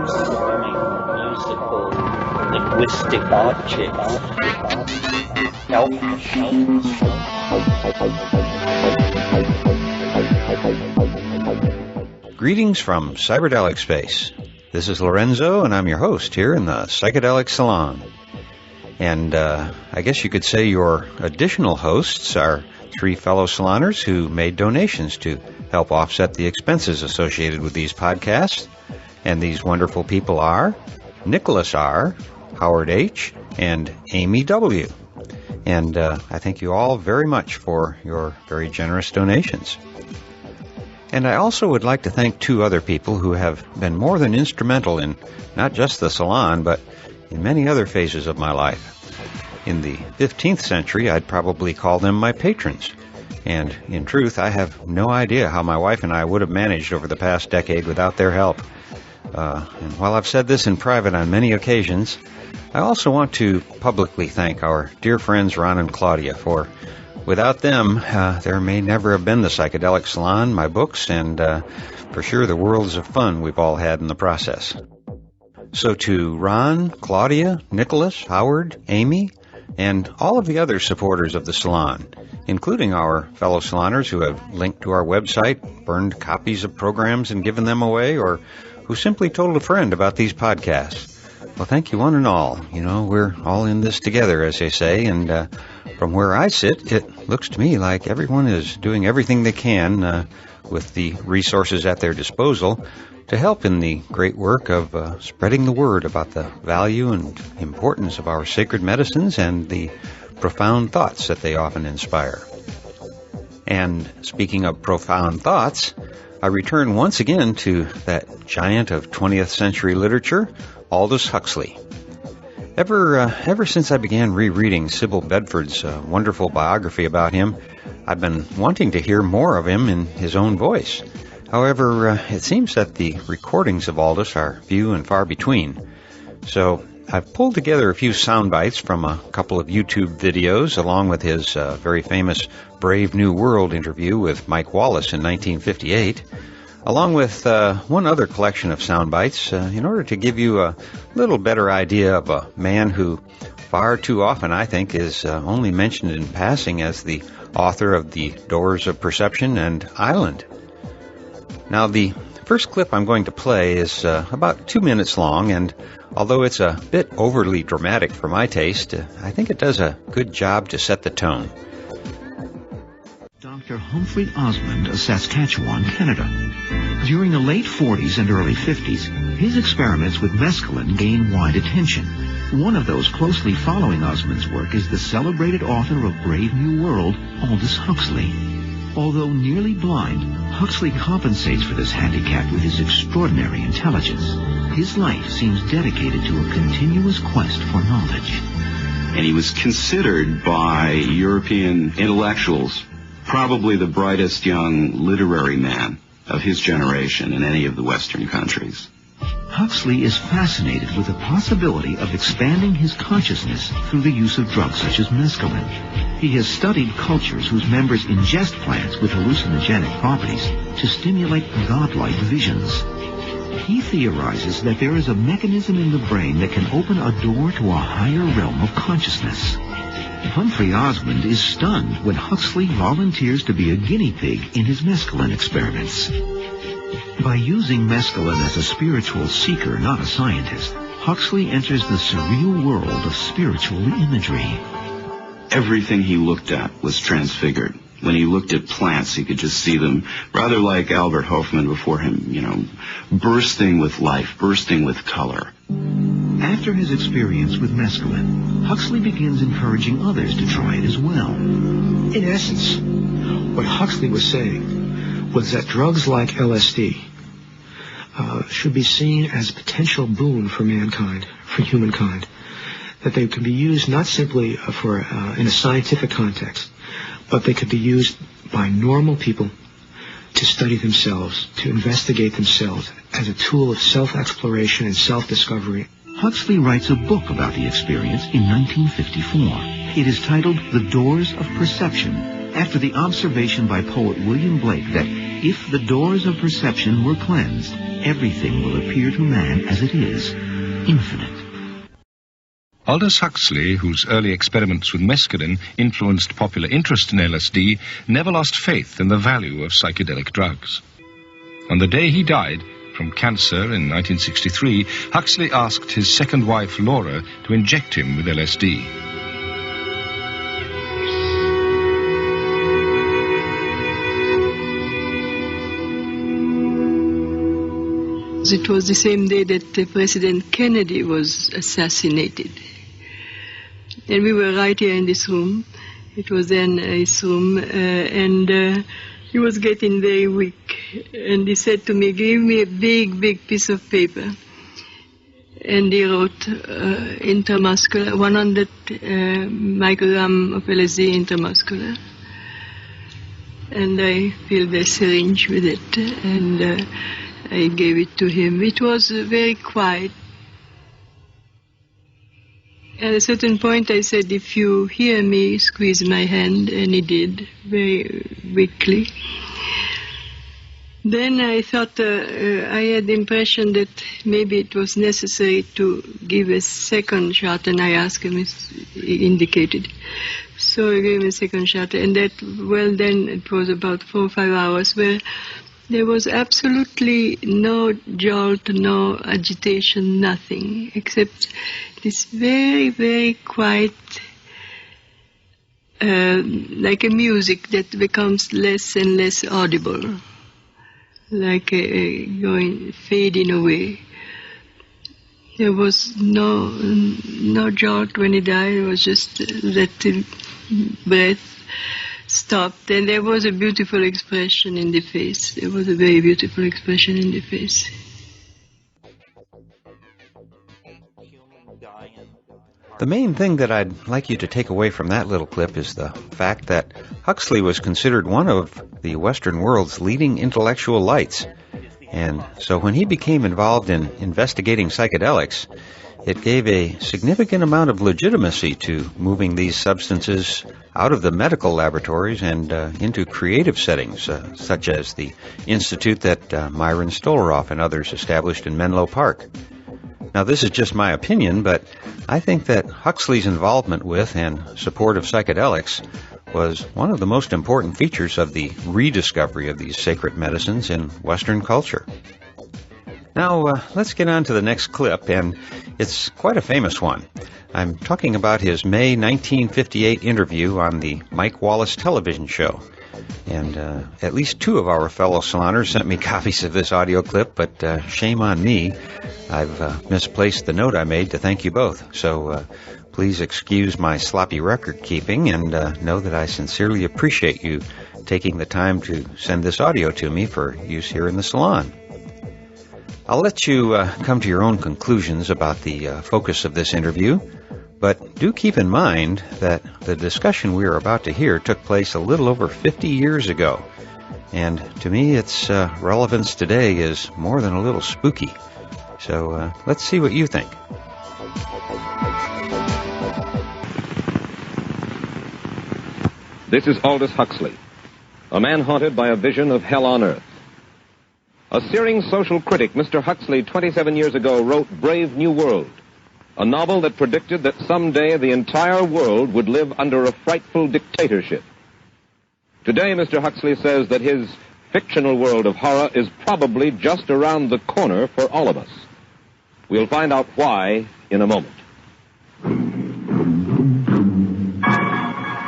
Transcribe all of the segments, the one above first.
swimming, musical, linguistic objects. Elf machines. Greetings from Cyberdelic Space. This is Lorenzo, and I'm your host here in the Psychedelic Salon. And I guess you could say your additional hosts are three fellow saloners who made donations to help offset the expenses associated with these podcasts. And these wonderful people are Nicholas R., Howard H., and Amy W. And I thank you all very much for your very generous donations. And I also would like to thank two other people who have been more than instrumental in not just the salon, but in many other phases of my life. In the 15th century, I'd probably call them my patrons. And in truth, I have no idea how my wife and I would have managed over the past decade without their help. And while I've said this in private on many occasions, I also want to publicly thank our dear friends Ron and Claudia, for without them, there may never have been the Psychedelic Salon, my books, and for sure the worlds of fun we've all had in the process. So to Ron, Claudia, Nicholas, Howard, Amy, and all of the other supporters of the Salon, including our fellow saloners who have linked to our website, burned copies of programs and given them away, or who simply told a friend about these podcasts. Well, thank you one and all. You know, we're all in this together, as they say, and from where I sit, it looks to me like everyone is doing everything they can with the resources at their disposal to help in the great work of spreading the word about the value and importance of our sacred medicines and the profound thoughts that they often inspire. And speaking of profound thoughts, I return once again to that giant of 20th century literature, Aldous Huxley. Ever since I began rereading Sybil Bedford's wonderful biography about him, I've been wanting to hear more of him in his own voice. However, it seems that the recordings of Aldous are few and far between. So I've pulled together a few sound bites from a couple of YouTube videos, along with his very famous Brave New World interview with Mike Wallace in 1958, along with one other collection of sound bites, in order to give you a little better idea of a man who far too often, I think, is only mentioned in passing as the author of The Doors of Perception and Island. Now, the first clip I'm going to play is about 2 minutes long, and although it's a bit overly dramatic for my taste, I think it does a good job to set the tone. Dr. Humphrey Osmond of Saskatchewan, Canada. During the late 40s and early 50s, his experiments with mescaline gained wide attention. One of those closely following Osmond's work is the celebrated author of Brave New World, Aldous Huxley. Although nearly blind, Huxley compensates for this handicap with his extraordinary intelligence. His life seems dedicated to a continuous quest for knowledge. And he was considered by European intellectuals probably the brightest young literary man of his generation in any of the Western countries. Huxley is fascinated with the possibility of expanding his consciousness through the use of drugs such as mescaline. He has studied cultures whose members ingest plants with hallucinogenic properties to stimulate godlike visions. He theorizes that there is a mechanism in the brain that can open a door to a higher realm of consciousness. Humphrey Osmond is stunned when Huxley volunteers to be a guinea pig in his mescaline experiments. By using mescaline as a spiritual seeker, not a scientist, Huxley enters the surreal world of spiritual imagery. Everything he looked at was transfigured. When he looked at plants, he could just see them, rather like Albert Hofmann before him, bursting with life, bursting with color. After his experience with mescaline, Huxley begins encouraging others to try it as well. In essence, what Huxley was saying was that drugs like LSD should be seen as a potential boon for mankind, for humankind, that they can be used not simply in a scientific context, but they could be used by normal people to study themselves, to investigate themselves as a tool of self-exploration and self-discovery. Huxley writes a book about the experience in 1954. It is titled The Doors of Perception, after the observation by poet William Blake that if the doors of perception were cleansed, everything will appear to man as it is, infinite. Aldous Huxley, whose early experiments with mescaline influenced popular interest in LSD, never lost faith in the value of psychedelic drugs. On the day he died from cancer in 1963, Huxley asked his second wife, Laura, to inject him with LSD. It was the same day that President Kennedy was assassinated. And we were right here in this room. It was then his room, and he was getting very weak. And he said to me, give me a big, big piece of paper. And he wrote intramuscular, 100 microgram of LSD intramuscular. And I filled the syringe with it, and I gave it to him. It was very quiet. At a certain point I said, if you hear me, squeeze my hand, and he did, very weakly. Then I thought, I had the impression that maybe it was necessary to give a second shot, and I asked him if he indicated. So I gave him a second shot, and that, well, then it was about 4 or 5 hours where there was absolutely no jolt, no agitation, nothing, except this very, very quiet, like a music that becomes less and less audible, like fading away. There was no jolt when he died. It was just that breath stopped, and there was a beautiful expression in the face. There was a very beautiful expression in the face. The main thing that I'd like you to take away from that little clip is the fact that Huxley was considered one of the Western world's leading intellectual lights. And so when he became involved in investigating psychedelics, it gave a significant amount of legitimacy to moving these substances out of the medical laboratories and into creative settings, such as the institute that Myron Stolaroff and others established in Menlo Park. Now, this is just my opinion, but I think that Huxley's involvement with and support of psychedelics was one of the most important features of the rediscovery of these sacred medicines in Western culture. Now, let's get on to the next clip, and it's quite a famous one. I'm talking about his May 1958 interview on the Mike Wallace television show. And at least 2 of our fellow saloners sent me copies of this audio clip, but shame on me. I've misplaced the note I made to thank you both. So please excuse my sloppy record keeping, and know that I sincerely appreciate you taking the time to send this audio to me for use here in the salon. I'll let you come to your own conclusions about the focus of this interview, but do keep in mind that the discussion we are about to hear took place a little over 50 years ago, and to me its relevance today is more than a little spooky. So let's see what you think. This is Aldous Huxley, a man haunted by a vision of hell on earth. A searing social critic, Mr. Huxley, 27 years ago, wrote Brave New World, a novel that predicted that someday the entire world would live under a frightful dictatorship. Today, Mr. Huxley says that his fictional world of horror is probably just around the corner for all of us. We'll find out why in a moment.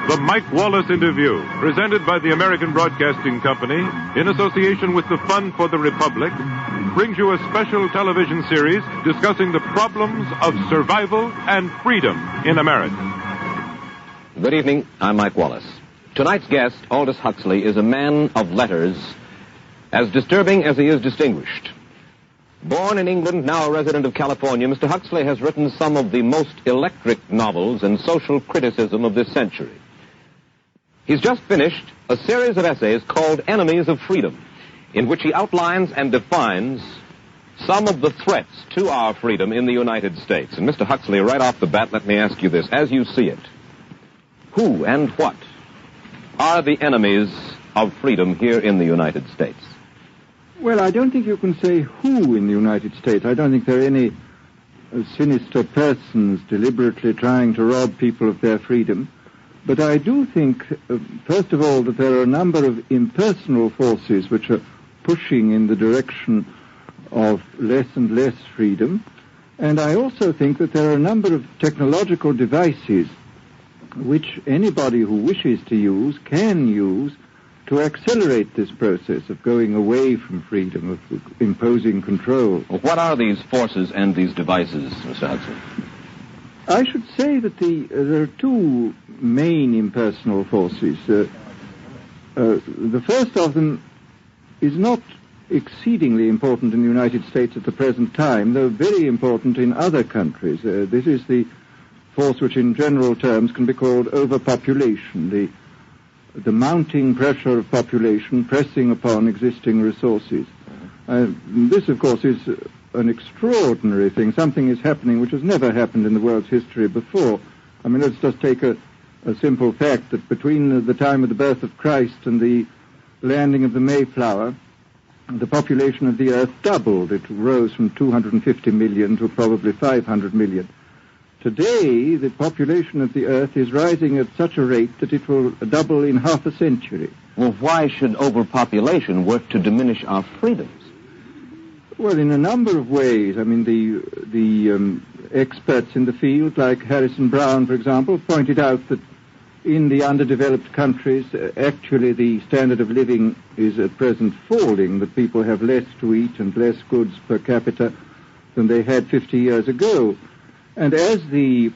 The Mike Wallace Interview, presented by the American Broadcasting Company in association with the Fund for the Republic, brings you a special television series discussing the problems of survival and freedom in America. Good evening. I'm Mike Wallace. Tonight's guest, Aldous Huxley, is a man of letters, as disturbing as he is distinguished. Born in England, now a resident of California, Mr. Huxley has written some of the most electric novels and social criticism of this century. He's just finished a series of essays called Enemies of Freedom, in which he outlines and defines some of the threats to our freedom in the United States. And Mr. Huxley, right off the bat, let me ask you this. As you see it, who and what are the enemies of freedom here in the United States? Well, I don't think you can say who in the United States. I don't think there are any sinister persons deliberately trying to rob people of their freedom. But I do think, first of all, that there are a number of impersonal forces which are pushing in the direction of less and less freedom. And I also think that there are a number of technological devices which anybody who wishes to use can use to accelerate this process of going away from freedom, of imposing control. What are these forces and these devices, Mr. Huxley? I should say that there are two main impersonal forces. The first of them is not exceedingly important in the United States at the present time, though very important in other countries. This is the force which in general terms can be called overpopulation, the mounting pressure of population pressing upon existing resources. This, of course, is an extraordinary thing. Something is happening which has never happened in the world's history before. I mean, let's just take a simple fact that between the time of the birth of Christ and the landing of the Mayflower, the population of the Earth doubled. It rose from 250 million to probably 500 million. Today, the population of the Earth is rising at such a rate that it will double in half a century. Well, why should overpopulation work to diminish our freedoms? Well, in a number of ways. I mean, the experts in the field, like Harrison Brown, for example, pointed out that in the underdeveloped countries, actually the standard of living is at present falling, that people have less to eat and less goods per capita than they had 50 years ago. And as the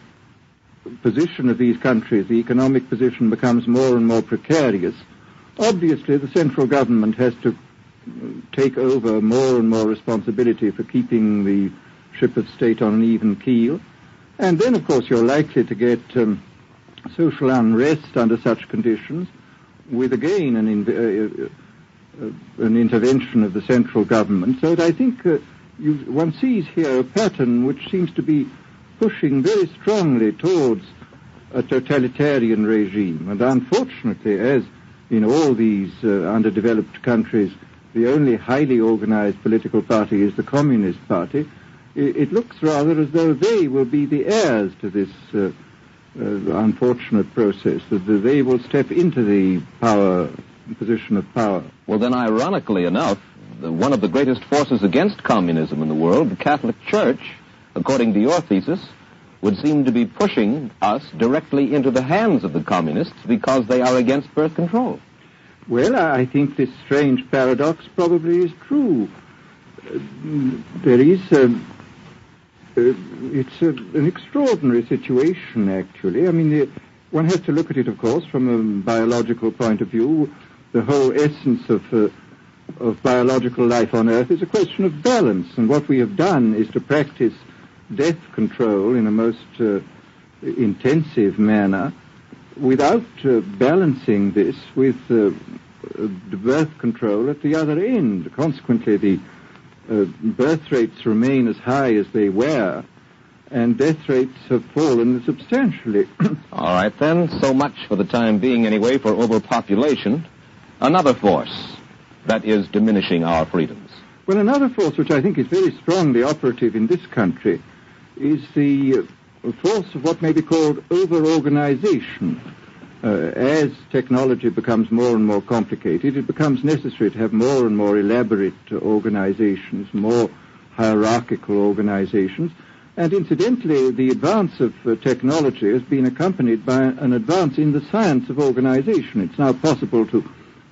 position of these countries, the economic position, becomes more and more precarious, obviously the central government has to take over more and more responsibility for keeping the ship of state on an even keel. And then, of course, you're likely to get social unrest under such conditions, with again an intervention of the central government. So that I think one sees here a pattern which seems to be pushing very strongly towards a totalitarian regime. And unfortunately, as in all these underdeveloped countries, the only highly organized political party is the Communist Party, it looks rather as though they will be the heirs to this unfortunate process, that they will step into the position of power. Well, then, ironically enough, one of the greatest forces against communism in the world, the Catholic Church, according to your thesis, would seem to be pushing us directly into the hands of the communists because they are against birth control. Well, I think this strange paradox probably is true. There is it's an extraordinary situation, actually. I mean, one has to look at it, of course, from a biological point of view. The whole essence of biological life on Earth is a question of balance, and what we have done is to practice death control in a most intensive manner without balancing this with birth control at the other end. Consequently, the birth rates remain as high as they were, and death rates have fallen substantially. All right, then. So much for the time being, anyway, for overpopulation. Another force that is diminishing our freedoms. Well, another force which I think is very strongly operative in this country is the force of what may be called over-organization. As technology becomes more and more complicated, it becomes necessary to have more and more elaborate organizations, more hierarchical organizations. And incidentally, the advance of technology has been accompanied by an advance in the science of organization. It's now possible to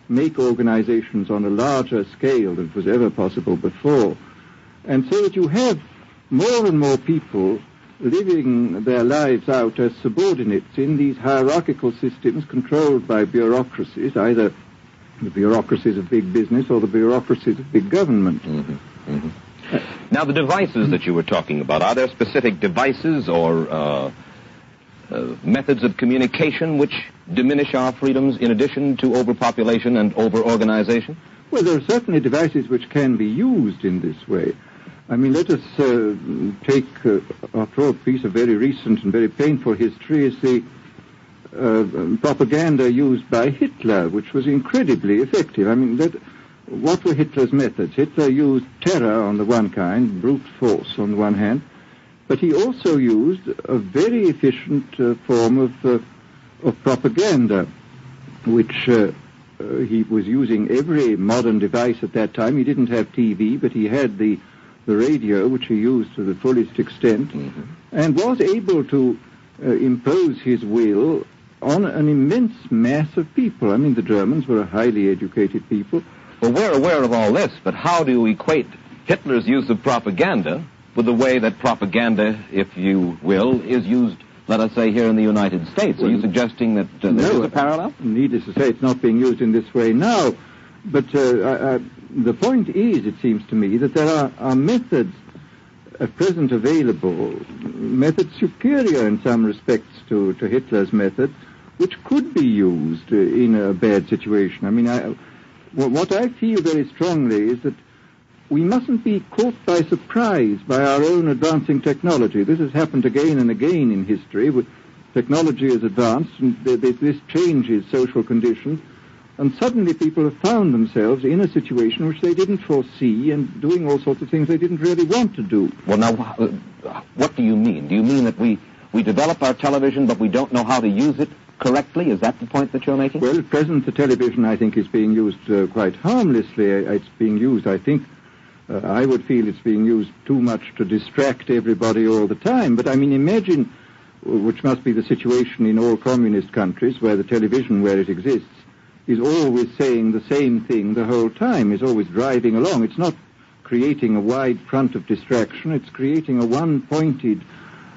make organizations on a larger scale than was ever possible before. And so that you have more and more people living their lives out as subordinates in these hierarchical systems controlled by bureaucracies, either the bureaucracies of big business or the bureaucracies of big government. Mm-hmm. Mm-hmm. Now, the devices that you were talking about, are there specific devices or methods of communication which diminish our freedoms in addition to overpopulation and over-organization? Well, there are certainly devices which can be used in this way. I mean, let us take, after all, a piece of very recent and very painful history is the propaganda used by Hitler, which was incredibly effective. I mean, what were Hitler's methods? Hitler used terror on the one kind, brute force on the one hand, but he also used a very efficient form of propaganda, which he was using every modern device at that time. He didn't have TV, but he had the radio, which he used to the fullest extent, and was able to impose his will on an immense mass of people. I mean, the Germans were a highly educated people. Well, we're aware of all this, but how do you equate Hitler's use of propaganda with the way that propaganda, if you will, is used, let us say, here in the United States? Are you suggesting that there is a parallel? Needless to say, it's not being used in this way now. But the point is, it seems to me, that there are methods at present available, methods superior in some respects to Hitler's method, which could be used in a bad situation. I mean, what I feel very strongly is that we mustn't be caught by surprise by our own advancing technology. This has happened again and again in history. Technology has advanced, and this changes social conditions, and suddenly people have found themselves in a situation which they didn't foresee and doing all sorts of things they didn't really want to do. Well, now, what do you mean? Do you mean that we develop our television, but we don't know how to use it correctly? Is that the point that you're making? Well, at present, the television, I think, is being used quite harmlessly. It's being used, I think, I would feel it's being used too much to distract everybody all the time. But, I mean, imagine, which must be the situation in all communist countries, where the television, where it exists, is always saying the same thing the whole time, is always driving along. It's not creating a wide front of distraction. It's creating a one-pointed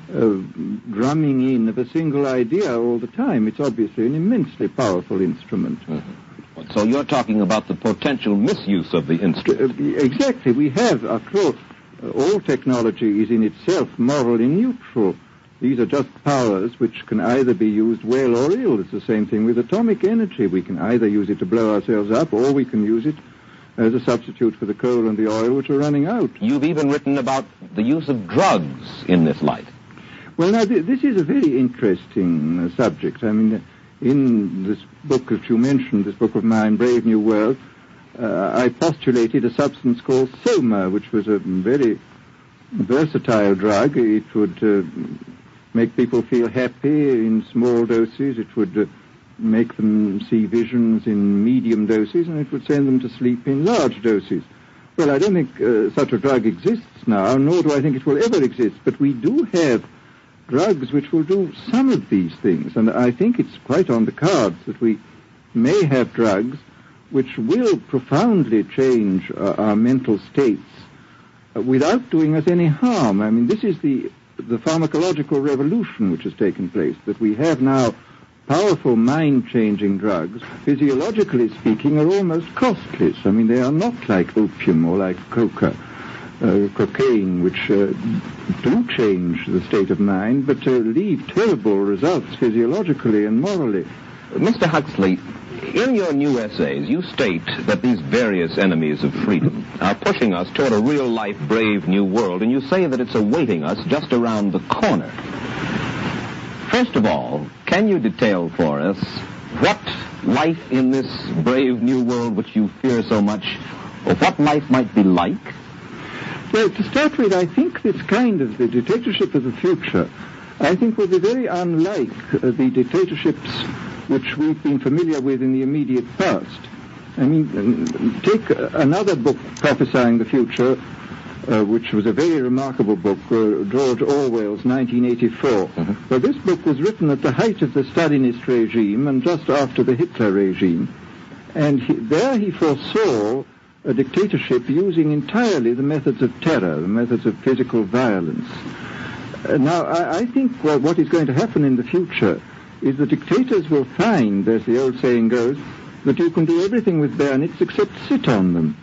drumming in of a single idea all the time. It's obviously an immensely powerful instrument. Mm-hmm. So you're talking about the potential misuse of the instrument. Exactly. We have, after all technology is in itself morally neutral. These are just powers which can either be used well or ill. It's the same thing with atomic energy. We can either use it to blow ourselves up, or we can use it as a substitute for the coal and the oil, which are running out. You've even written about the use of drugs in this light. Well, now, this is a very interesting subject. I mean, in this book that you mentioned, this book of mine, Brave New World, I postulated a substance called soma, which was a very versatile drug. It would make people feel happy in small doses. It would make them see visions in medium doses, and it would send them to sleep in large doses. Well, I don't think such a drug exists now, nor do I think it will ever exist, but we do have drugs which will do some of these things, and I think it's quite on the cards that we may have drugs which will profoundly change our mental states without doing us any harm. I mean, this is the pharmacological revolution which has taken place, that we have now powerful mind-changing drugs, physiologically speaking, are almost costless. I mean, they are not like opium or like cocaine, which do change the state of mind, but leave terrible results physiologically and morally. Mr. Huxley, in your new essays, you state that these various enemies of freedom are pushing us toward a real-life, brave new world, and you say that it's awaiting us just around the corner. First of all, can you detail for us what life in this brave new world which you fear so much, or what life might be like? Well, to start with, I think this kind of the dictatorship of the future, I think will be very unlike the dictatorships which we've been familiar with in the immediate past. I mean, take another book prophesying the future, which was a very remarkable book, George Orwell's 1984. Mm-hmm. Well, this book was written at the height of the Stalinist regime and just after the Hitler regime. And there he foresaw a dictatorship using entirely the methods of terror, the methods of physical violence. Now, I think what is going to happen in the future is the dictators will find, as the old saying goes, that you can do everything with bayonets except sit on them.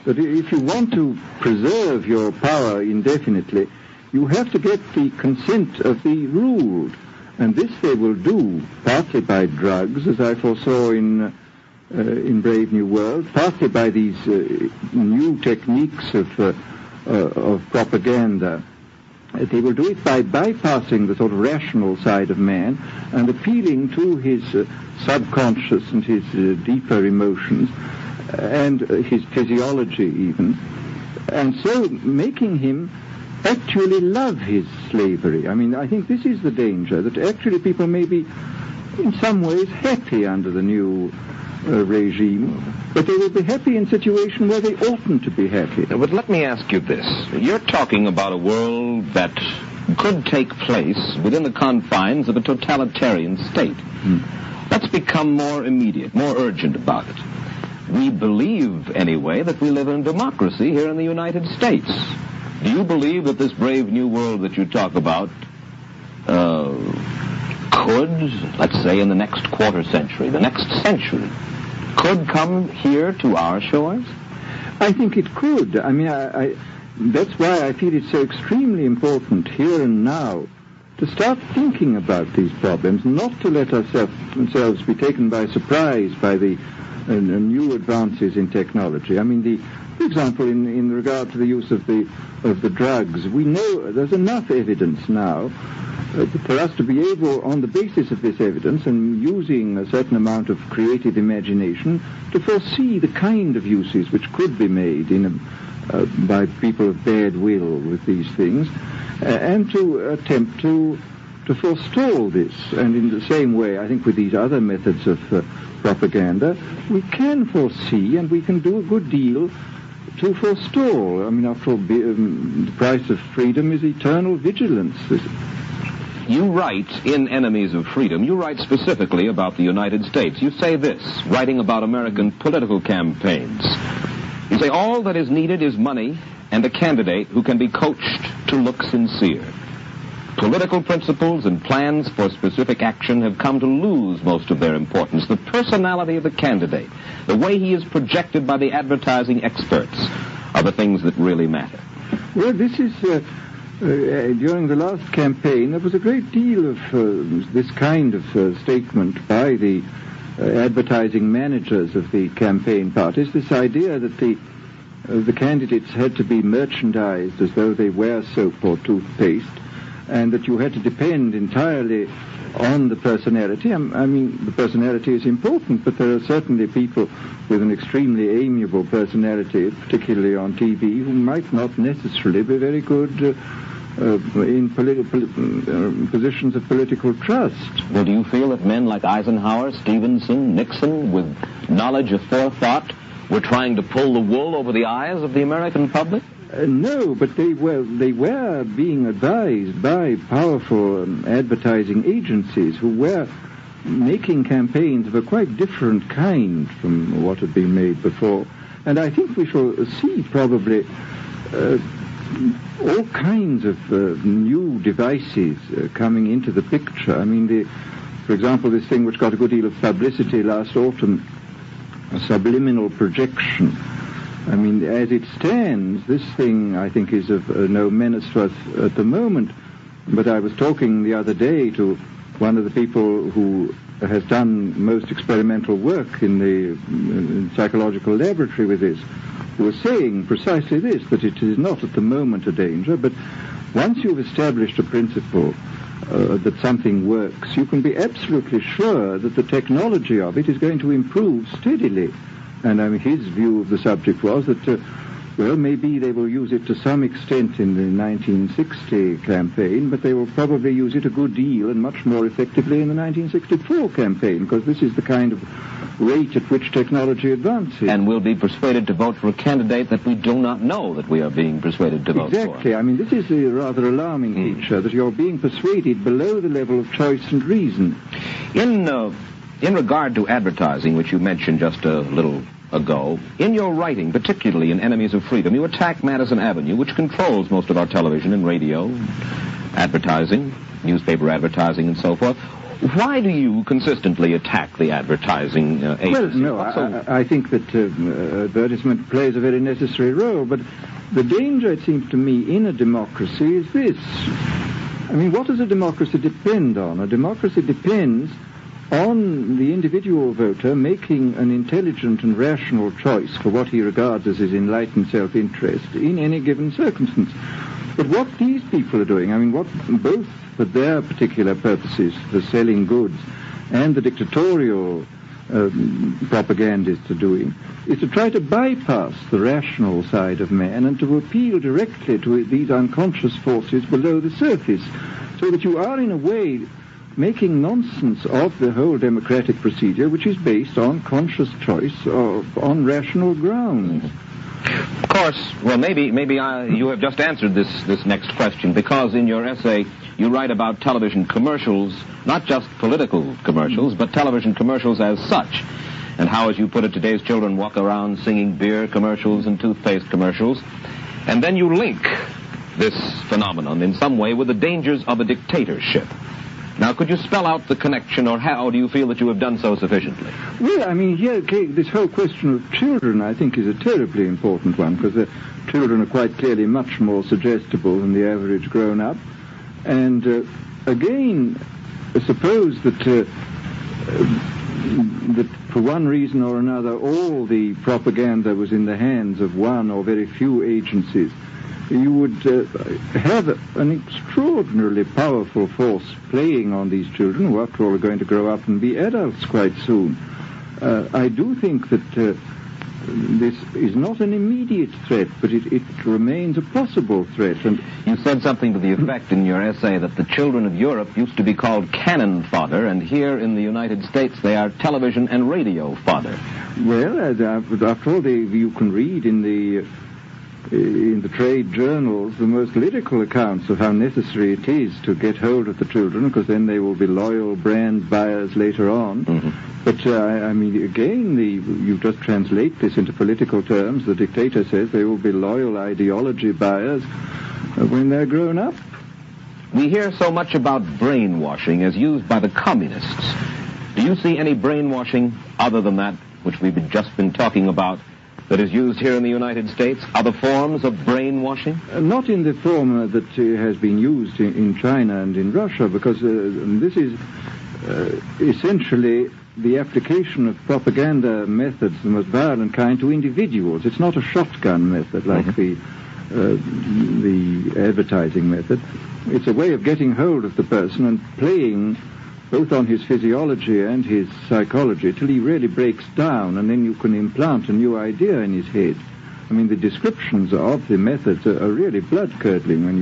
That if you want to preserve your power indefinitely, you have to get the consent of the ruled. And this they will do partly by drugs, as I foresaw in Brave New World, partly by these new techniques of propaganda. They will do it by bypassing the sort of rational side of man and appealing to his subconscious and his deeper emotions and his physiology even, and so making him actually love his slavery. I mean, I think this is the danger, that actually people may be in some ways happy under the new regime, but they will be happy in a situation where they oughtn't to be happy. But let me ask you this. You're talking about a world that could take place within the confines of a totalitarian state. Let's become more immediate, more urgent about it. We believe, anyway, that we live in a democracy here in the United States. Do you believe that this brave new world that you talk about could, let's say in the next quarter century, the next century, could come here to our shores? I think it could. I mean, that's why I feel it's so extremely important here and now to start thinking about these problems, not to let ourselves be taken by surprise by the new advances in technology. I mean, for example, in regard to the use of the drugs, we know there's enough evidence now for us to be able, on the basis of this evidence and using a certain amount of creative imagination, to foresee the kind of uses which could be made by people of bad will with these things, and to attempt to forestall this. And in the same way, I think with these other methods of propaganda, we can foresee and we can do a good deal to forestall. I mean, after all, the price of freedom is eternal vigilance. You write in Enemies of Freedom, you write specifically about the United States. You say this, writing about American political campaigns. You say, all that is needed is money and a candidate who can be coached to look sincere. Political principles and plans for specific action have come to lose most of their importance. The personality of the candidate, the way he is projected by the advertising experts, are the things that really matter. Well, this is... during the last campaign, there was a great deal of this kind of statement by the advertising managers of the campaign parties, this idea that the candidates had to be merchandised as though they were soap or toothpaste, and that you had to depend entirely on the personality. I mean, the personality is important, but there are certainly people with an extremely amiable personality, particularly on TV, who might not necessarily be very good in positions of political trust. Well, do you feel that men like Eisenhower, Stevenson, Nixon, with knowledge of forethought, were trying to pull the wool over the eyes of the American public? No, but they were being advised by powerful advertising agencies who were making campaigns of a quite different kind from what had been made before. And I think we shall see probably all kinds of new devices coming into the picture. I mean, for example, this thing which got a good deal of publicity last autumn, a subliminal projection. I mean, as it stands, this thing, I think, is of no menace to us at the moment. But I was talking the other day to one of the people who has done most experimental work in the psychological laboratory with this, who was saying precisely this, that it is not at the moment a danger, but once you've established a principle that something works, you can be absolutely sure that the technology of it is going to improve steadily. And I mean, his view of the subject was that, well, maybe they will use it to some extent in the 1960 campaign, but they will probably use it a good deal and much more effectively in the 1964 campaign, because this is the kind of rate at which technology advances. And we'll be persuaded to vote for a candidate that we do not know that we are being persuaded to vote for. Exactly. I mean, this is a rather alarming feature, that you're being persuaded below the level of choice and reason. In regard to advertising, which you mentioned just a little ago, in your writing, particularly in Enemies of Freedom, you attack Madison Avenue, which controls most of our television and radio, advertising, newspaper advertising, and so forth. Why do you consistently attack the advertising agency? Well, no, I think that advertisement plays a very necessary role, but the danger, it seems to me, in a democracy is this. I mean, what does a democracy depend on? A democracy depends on the individual voter making an intelligent and rational choice for what he regards as his enlightened self-interest in any given circumstance. But what these people are doing, I mean, what both for their particular purposes, for selling goods, and the dictatorial propagandists are doing, is to try to bypass the rational side of man and to appeal directly to these unconscious forces below the surface, so that you are in a way making nonsense of the whole democratic procedure, which is based on conscious choice on rational grounds. Of course, well, maybe you have just answered this next question, because in your essay you write about television commercials, not just political commercials, but television commercials as such, and how, as you put it, today's children walk around singing beer commercials and toothpaste commercials, and then you link this phenomenon in some way with the dangers of a dictatorship. Now, could you spell out the connection, or how do you feel that you have done so sufficiently? Well, I mean, here, this whole question of children, I think, is a terribly important one, because children are quite clearly much more suggestible than the average grown-up. And, again, suppose that for one reason or another, all the propaganda was in the hands of one or very few agencies, you would have an extraordinarily powerful force playing on these children, who after all are going to grow up and be adults quite soon. I do think that this is not an immediate threat, but it remains a possible threat. And you said something to the effect in your essay that the children of Europe used to be called cannon fodder, and here in the United States they are television and radio fodder. Well, after all, you can read in the trade journals the most lyrical accounts of how necessary it is to get hold of the children, because then they will be loyal brand buyers later on. Mm-hmm. But, I mean, again, you just translate this into political terms. The dictator says they will be loyal ideology buyers when they're grown up. We hear so much about brainwashing as used by the communists. Do you see any brainwashing other than that which we've just been talking about that is used here in the United States? Other forms of brainwashing? Not in the form that has been used in China and in Russia, because this is essentially the application of propaganda methods, the most violent kind, to individuals. It's not a shotgun method like the advertising method. It's a way of getting hold of the person and playing both on his physiology and his psychology till he really breaks down, and then you can implant a new idea in his head. I mean, the descriptions of the methods are really blood-curdling when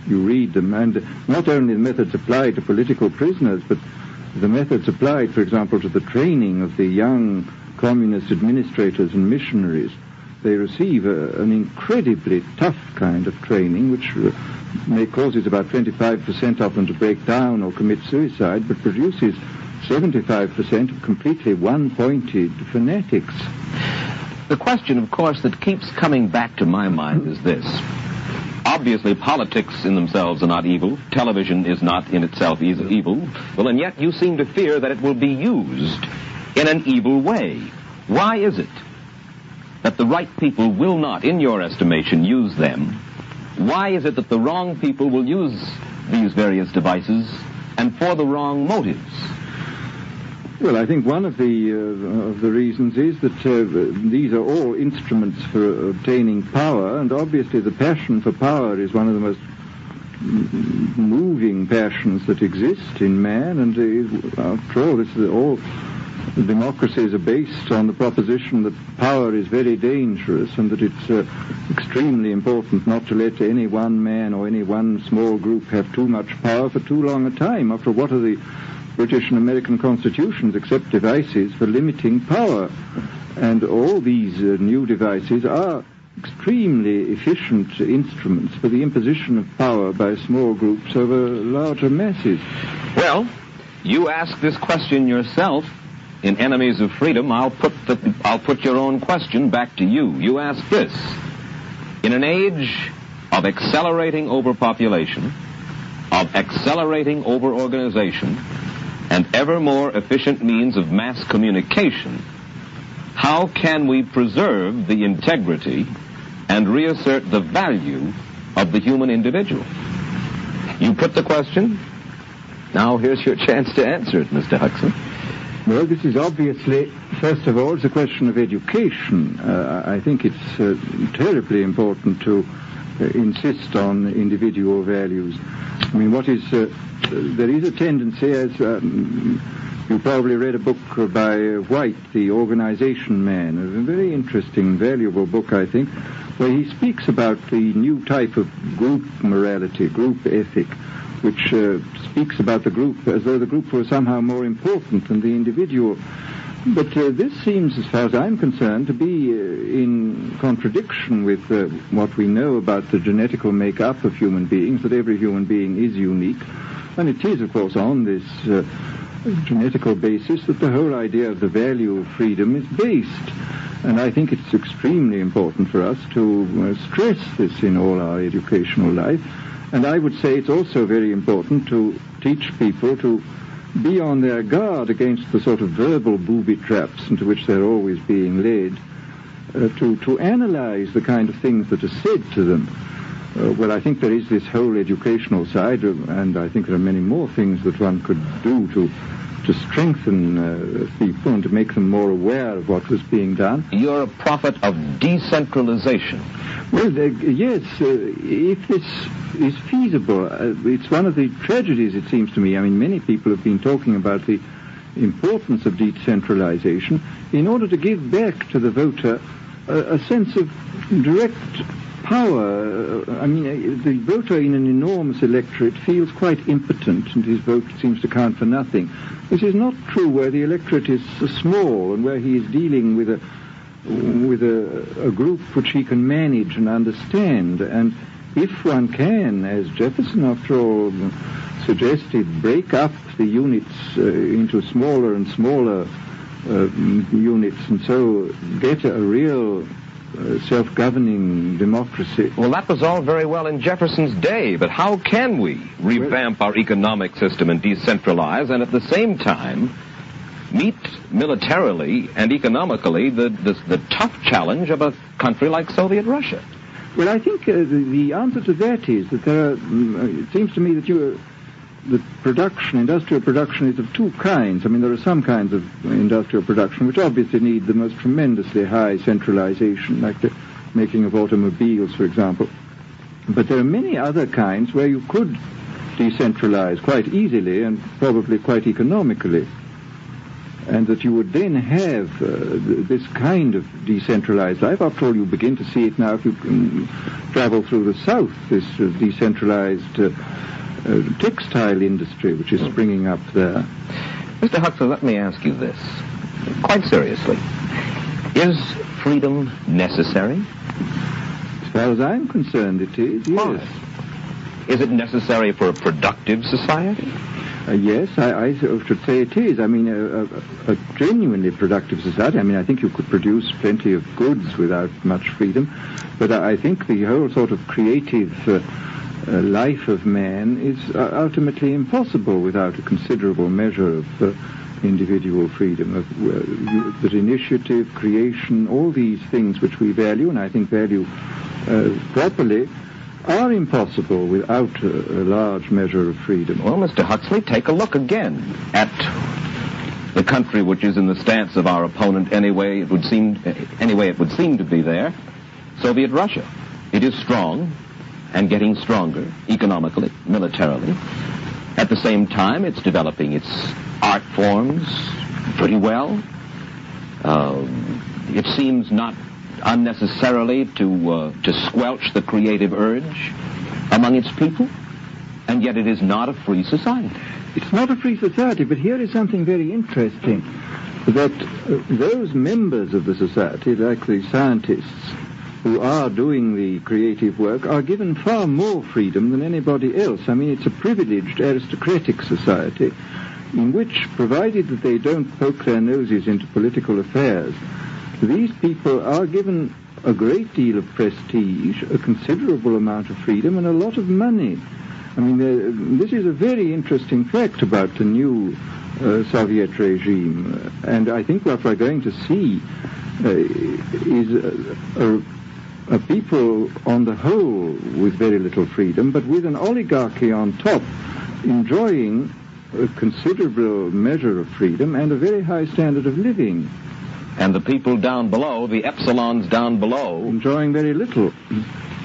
you read them, and not only the methods applied to political prisoners, but the methods applied, for example, to the training of the young communist administrators and missionaries. They receive an incredibly tough kind of training, which may causes about 25% of them to break down or commit suicide, but produces 75% of completely one-pointed fanatics. The question, of course, that keeps coming back to my mind is this. Obviously, politics in themselves are not evil. Television is not in itself evil. Well, and yet you seem to fear that it will be used in an evil way. Why is it that the right people will not, in your estimation, use them? Why is it that the wrong people will use these various devices, and for the wrong motives? Well, I think one of the reasons is that these are all instruments for obtaining power, and obviously the passion for power is one of the most moving passions that exist in man, and after all, all democracies are based on the proposition that power is very dangerous, and that it's extremely important not to let any one man or any one small group have too much power for too long a time. After all, what are the British and American constitutions except devices for limiting power? And all these new devices are extremely efficient instruments for the imposition of power by small groups over larger masses. Well, you ask this question yourself. In Enemies of Freedom, I'll put your own question back to you. You ask this. In an age of accelerating overpopulation, of accelerating overorganization, and ever more efficient means of mass communication, how can we preserve the integrity and reassert the value of the human individual? You put the question. Now here's your chance to answer it, Mr. Huxley. Well, this is obviously, first of all, it's a question of education. I think it's terribly important to insist on individual values. I mean, there is a tendency, as you probably read a book by White, The Organization Man, a very interesting, valuable book, I think, where he speaks about the new type of group morality, group ethic, which speaks about the group as though the group was somehow more important than the individual. But this seems, as far as I'm concerned, to be in contradiction with what we know about the genetical make-up of human beings, that every human being is unique. And it is, of course, on this genetical basis that the whole idea of the value of freedom is based. And I think it's extremely important for us to stress this in all our educational life. And I would say it's also very important to teach people to be on their guard against the sort of verbal booby traps into which they're always being led, to analyze the kind of things that are said to them. Well, I think there is this whole educational side, and I think there are many more things that one could do to strengthen people and to make them more aware of what was being done. You're a prophet of decentralization. Well, yes, if this is feasible, it's one of the tragedies, it seems to me. I mean, many people have been talking about the importance of decentralization in order to give back to the voter a sense of direct power. I mean, the voter in an enormous electorate feels quite impotent, and his vote seems to count for nothing. This is not true where the electorate is small and where he is dealing with a group which he can manage and understand. And if one can, as Jefferson, after all, suggested, break up the units into smaller and smaller units, and so get a real self-governing democracy. Well, that was all very well in Jefferson's day, but how can we revamp our economic system and decentralize and at the same time meet militarily and economically the tough challenge of a country like Soviet Russia? Well, I think the answer to that is that it seems to me that industrial production is of two kinds. I mean, there are some kinds of industrial production which obviously need the most tremendously high centralization, like the making of automobiles, for example. But there are many other kinds where you could decentralize quite easily and probably quite economically, and that you would then have this kind of decentralized life. After all, you begin to see it now if you can travel through the South, this decentralized textile industry which is springing up there. Mr. Huxley, let me ask you this, quite seriously. Is freedom necessary? As far as I'm concerned, it is, yes. Why? Is it necessary for a productive society? Yes, I should say it is. I mean, a genuinely productive society. I mean, I think you could produce plenty of goods without much freedom, but I think the whole sort of creative life of man is ultimately impossible without a considerable measure of individual freedom, that initiative, creation, all these things which we value, and I think value properly, are impossible without a large measure of freedom. Well, Mr. Huxley, take a look again at the country which is in the stance of our opponent anyway it would seem to be there, Soviet Russia. It is strong and getting stronger economically, militarily. At the same time, it's developing its art forms pretty well. It seems not unnecessarily to squelch the creative urge among its people, and yet it is not a free society. It's not a free society, but here is something very interesting, that those members of the society, like the scientists who are doing the creative work, are given far more freedom than anybody else. I mean, it's a privileged aristocratic society in which, provided that they don't poke their noses into political affairs, these people are given a great deal of prestige, a considerable amount of freedom, and a lot of money. I mean, this is a very interesting fact about the new Soviet regime, and I think what we're going to see is a people on the whole with very little freedom, but with an oligarchy on top enjoying a considerable measure of freedom and a very high standard of living. And the people down below, the epsilons down below, enjoying very little.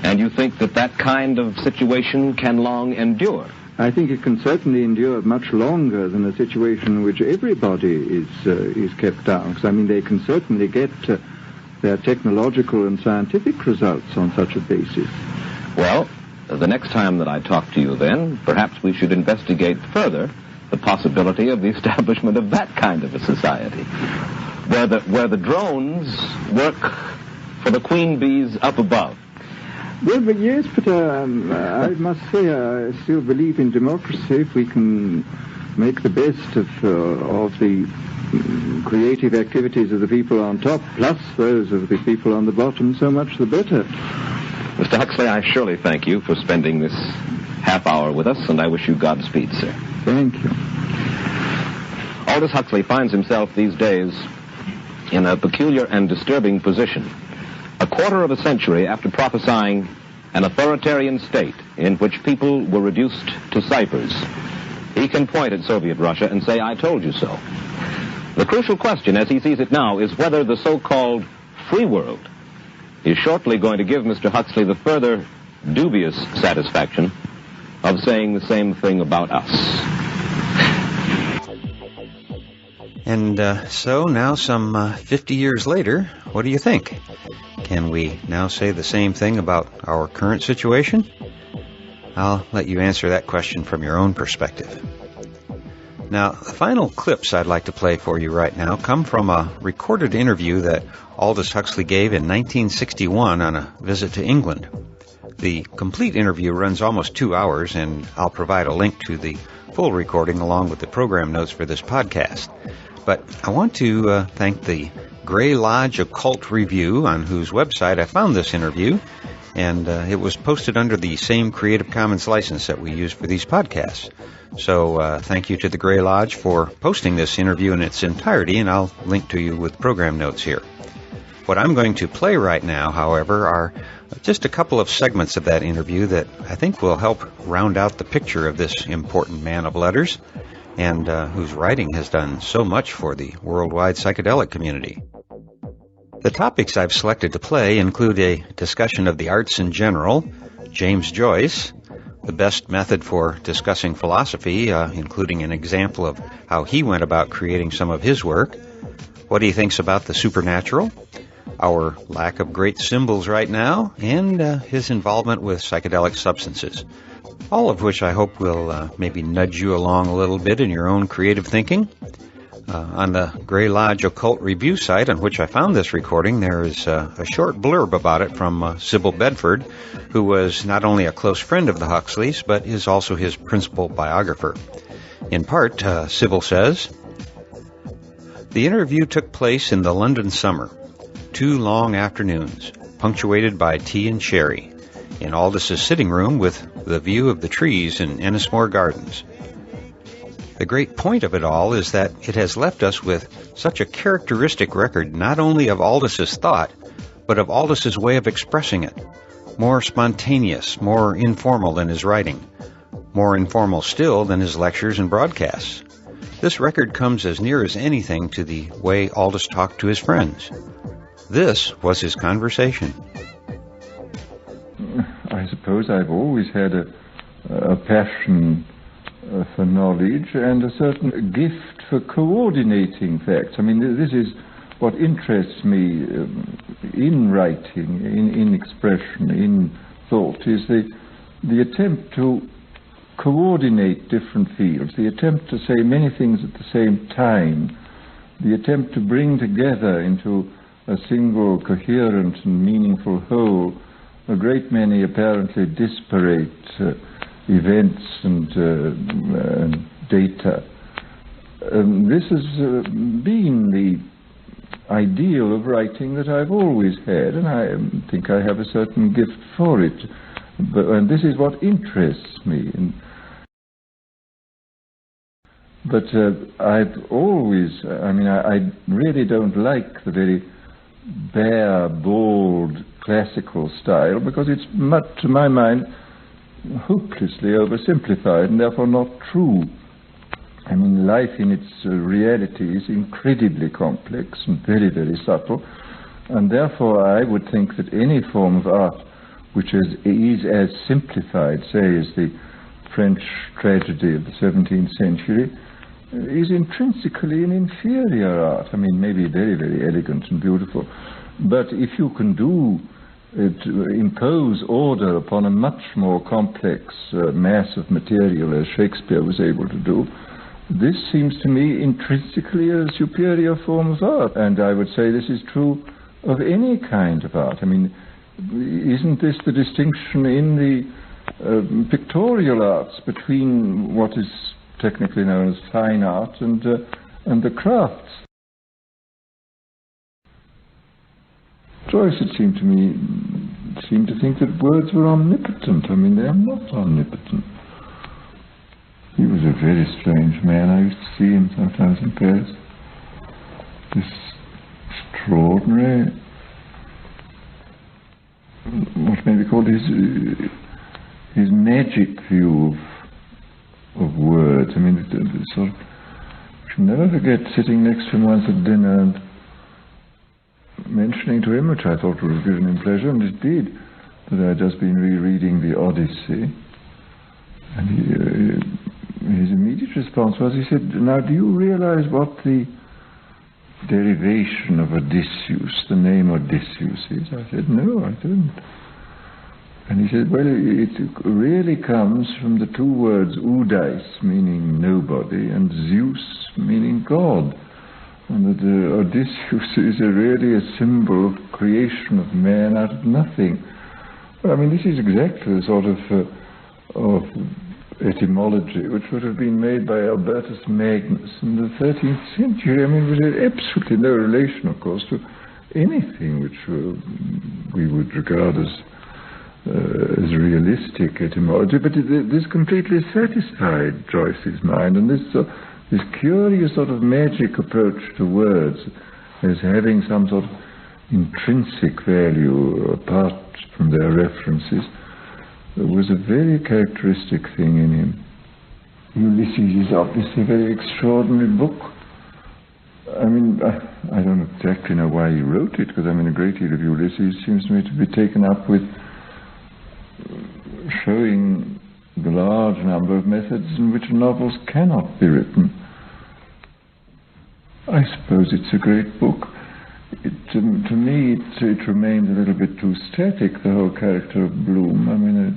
And you think that that kind of situation can long endure? I think it can certainly endure much longer than a situation in which everybody is kept down. Because, I mean, they can certainly get their technological and scientific results on such a basis. Well, the next time that I talk to you then, perhaps we should investigate further the possibility of the establishment of that kind of a society, where the drones work for the queen bees up above. Well, but yes, but I must say I still believe in democracy. If we can make the best of the creative activities of the people on top, plus those of the people on the bottom, so much the better. Mr. Huxley, I surely thank you for spending this half hour with us, and I wish you Godspeed, sir. Thank you. Aldous Huxley finds himself these days in a peculiar and disturbing position. A quarter of a century after prophesying an authoritarian state in which people were reduced to ciphers, he can point at Soviet Russia and say, "I told you so." The crucial question, as he sees it now, is whether the so-called free world is shortly going to give Mr. Huxley the further dubious satisfaction of saying the same thing about us. And so now, some 50 years later, what do you think? Can we now say the same thing about our current situation? I'll let you answer that question from your own perspective. Now, the final clips I'd like to play for you right now come from a recorded interview that Aldous Huxley gave in 1961 on a visit to England. The complete interview runs almost 2 hours, and I'll provide a link to the full recording along with the program notes for this podcast. But I want to thank the Grey Lodge Occult Review, on whose website I found this interview, and it was posted under the same Creative Commons license that we use for these podcasts. So thank you to the Grey Lodge for posting this interview in its entirety, and I'll link to you with program notes here. What I'm going to play right now, however, are just a couple of segments of that interview that I think will help round out the picture of this important man of letters, and whose writing has done so much for the worldwide psychedelic community. The topics I've selected to play include a discussion of the arts in general, James Joyce, the best method for discussing philosophy, including an example of how he went about creating some of his work, what he thinks about the supernatural, our lack of great symbols right now, and his involvement with psychedelic substances. All of which I hope will maybe nudge you along a little bit in your own creative thinking. On the Grey Lodge Occult Review site on which I found this recording, there is a short blurb about it from Sybil Bedford, who was not only a close friend of the Huxleys, but is also his principal biographer. In part, Sybil says, "The interview took place in the London summer, 2 long afternoons, punctuated by tea and sherry, in Aldous' sitting room with the view of the trees in Ennismore Gardens. The great point of it all is that it has left us with such a characteristic record not only of Aldous' thought, but of Aldous' way of expressing it, more spontaneous, more informal than his writing, more informal still than his lectures and broadcasts. This record comes as near as anything to the way Aldous talked to his friends. This was his conversation." I suppose I've always had a passion for knowledge and a certain gift for coordinating facts. I mean, this is what interests me in writing, in expression, in thought, is the attempt to coordinate different fields, the attempt to say many things at the same time, the attempt to bring together into a single coherent and meaningful whole a great many apparently disparate events and data. This has been the ideal of writing that I've always had, and I think I have a certain gift for it. And this is what interests me. But I've always, I really don't like the very bare, bald, classical style, because it's much, to my mind, hopelessly oversimplified and therefore not true. I mean, life in its reality is incredibly complex and very, very subtle, and therefore I would think that any form of art which is as simplified, say, as the French tragedy of the 17th century, is intrinsically an inferior art. I mean, maybe very, very elegant and beautiful, but if you can impose order upon a much more complex mass of material, as Shakespeare was able to do, this seems to me intrinsically a superior form of art, and I would say this is true of any kind of art. I mean, isn't this the distinction in the pictorial arts between what is technically known as fine art and the crafts? Joyce, it seemed to me, seemed to think that words were omnipotent. I mean, they are not omnipotent. He was a very strange man. I used to see him sometimes in Paris. This extraordinary, what may be called his magic view of words. I mean, the sort of, I shall never forget sitting next to him once at dinner and mentioning to him, which I thought would have given him pleasure, and it did, that I had just been rereading the Odyssey. And his immediate response was, he said, "Now, do you realize what the derivation of Odysseus, the name Odysseus, is?" I said, "No, I don't." And he said, "Well, it really comes from the two words Oudais, meaning nobody, and Zeus, meaning God. And that Odysseus is really a symbol of creation of man out of nothing." Well, I mean, this is exactly the sort of etymology which would have been made by Albertus Magnus in the 13th century. I mean, with absolutely no relation, of course, to anything which we would regard as realistic etymology, but this completely satisfied Joyce's mind, and this curious sort of magic approach to words as having some sort of intrinsic value apart from their references was a very characteristic thing in him. Ulysses is obviously a very extraordinary book. I mean, I don't exactly know why he wrote it, because I mean, a great deal of Ulysses seems to me to be taken up with showing the large number of methods in which novels cannot be written. I suppose it's a great book. To me, it remains a little bit too static, the whole character of Bloom. I mean,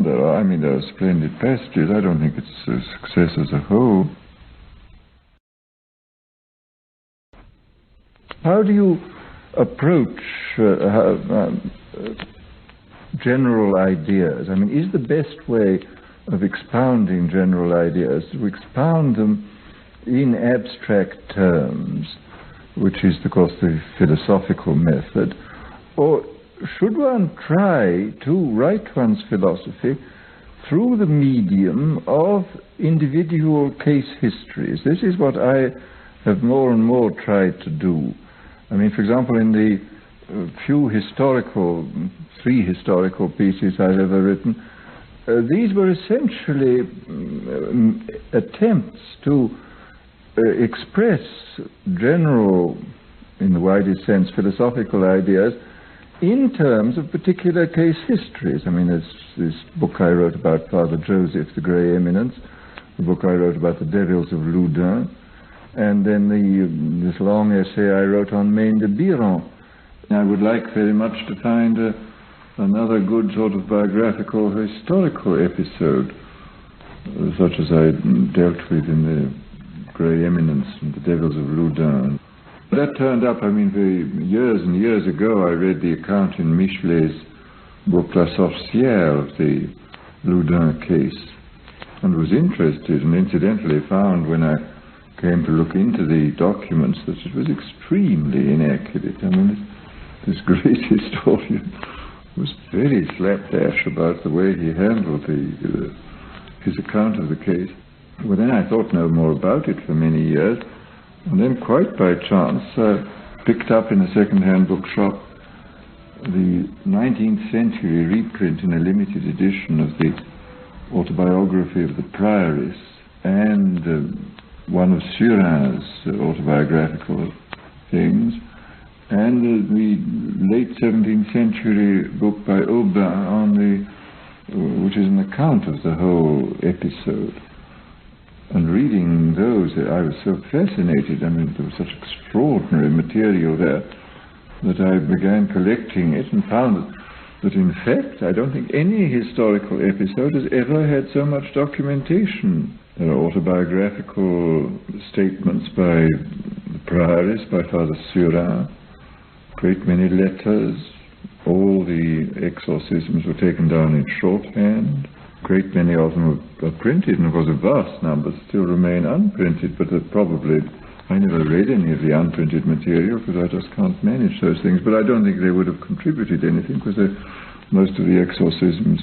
there are splendid passages. I don't think it's a success as a whole. How do you approach general ideas? I mean, is the best way of expounding general ideas to expound them in abstract terms, which is, of course, the philosophical method, or should one try to write one's philosophy through the medium of individual case histories? This is what I have more and more tried to do. I mean, for example, in the three historical pieces I've ever written, these were essentially attempts to express general, in the widest sense, philosophical ideas in terms of particular case histories. I mean, there's this book I wrote about Father Joseph, the Grey Eminence, the book I wrote about the Devils of Loudun, and then this long essay I wrote on Maine de Biron. I would like very much to find another good sort of biographical historical episode, such as I dealt with in the Grey Eminence and the Devils of Loudun. That turned up, I mean, years and years ago, I read the account in Michelet's book La Sorcière of the Loudun case, and was interested, and incidentally found when I came to look into the documents that it was extremely inaccurate. I mean, this great historian was very slapdash about the way he handled his account of the case. Well, then I thought no more about it for many years, and then quite by chance I picked up in a second-hand bookshop the 19th century reprint in a limited edition of the autobiography of the prioress, and one of Surin's autobiographical things, and the late 17th century book by Aubin which is an account of the whole episode. And reading those, I was so fascinated. I mean, there was such extraordinary material there that I began collecting it and found that in fact, I don't think any historical episode has ever had so much documentation. There are autobiographical statements by the priories, by Father Surin, great many letters. All the exorcisms were taken down in shorthand. Great many of them are printed, and of course a vast number still remain unprinted, but I never read any of the unprinted material because I just can't manage those things. But I don't think they would have contributed anything because most of the exorcisms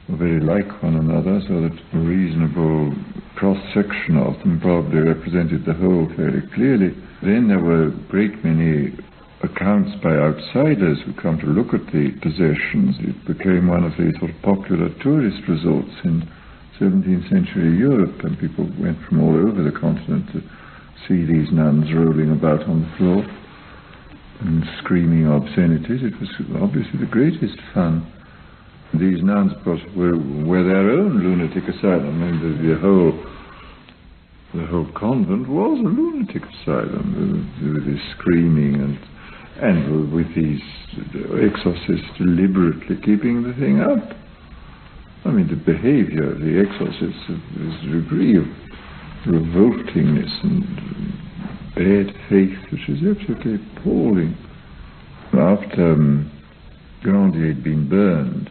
were very like one another, so that a reasonable cross-section of them probably represented the whole fairly clearly. Then there were a great many accounts by outsiders who come to look at the possessions. It became one of the sort of popular tourist resorts in 17th century Europe, and people went from all over the continent to see these nuns rolling about on the floor and screaming obscenities. It was obviously the greatest fun. These nuns, of course, were their own lunatic asylum. I mean, the whole convent was a lunatic asylum with this screaming and with these exorcists deliberately keeping the thing up. I mean, the behavior of the exorcists is a degree of revoltingness and bad faith which is absolutely appalling. After Grandier had been burned,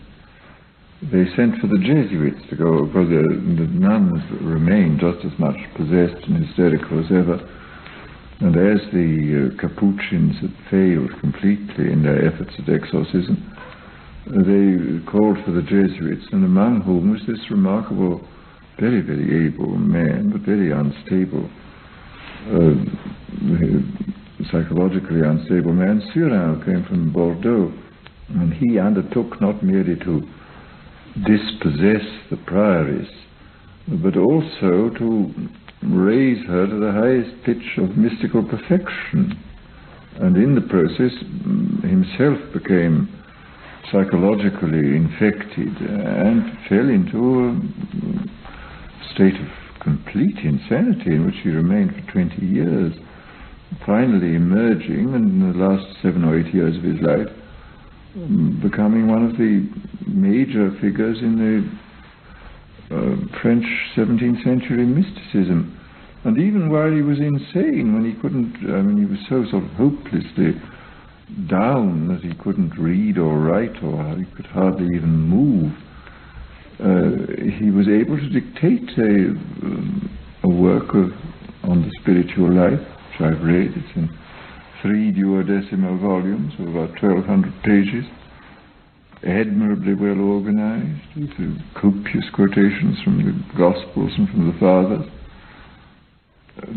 they sent for the Jesuits to go, because the nuns remained just as much possessed and hysterical as ever. And as the Capuchins had failed completely in their efforts at exorcism, they called for the Jesuits, and among whom was this remarkable, very, very able man, but very unstable, psychologically unstable man, Surin, who came from Bordeaux. And he undertook not merely to dispossess the prioress, but also to raise her to the highest pitch of mystical perfection, and in the process himself became psychologically infected and fell into a state of complete insanity in which he remained for 20 years, finally emerging, and in the last 7 or 8 years of his life becoming one of the major figures in the French 17th century mysticism. And even while he was insane, when he couldn't, he was so sort of hopelessly down that he couldn't read or write, or he could hardly even move, he was able to dictate a work on the spiritual life, which I've read. It's in 3 duodecimal volumes of about 1,200 pages, admirably well organized, with copious quotations from the Gospels and from the Fathers.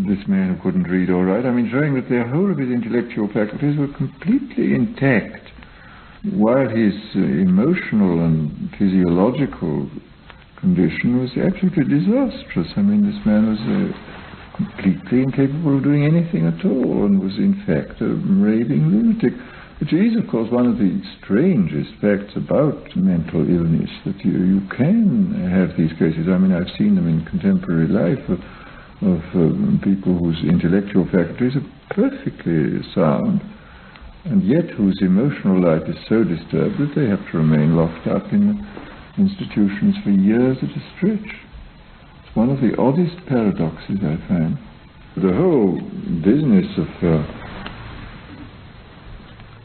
This man who couldn't read or write, showing that the whole of his intellectual faculties were completely intact, while his emotional and physiological condition was absolutely disastrous. This man was completely incapable of doing anything at all, and was in fact a raving lunatic, which is of course one of the strangest facts about mental illness, that you can have these cases. I've seen them in contemporary life of people whose intellectual faculties are perfectly sound, and yet whose emotional life is so disturbed that they have to remain locked up in institutions for years at a stretch. One of the oddest paradoxes I find. The whole business of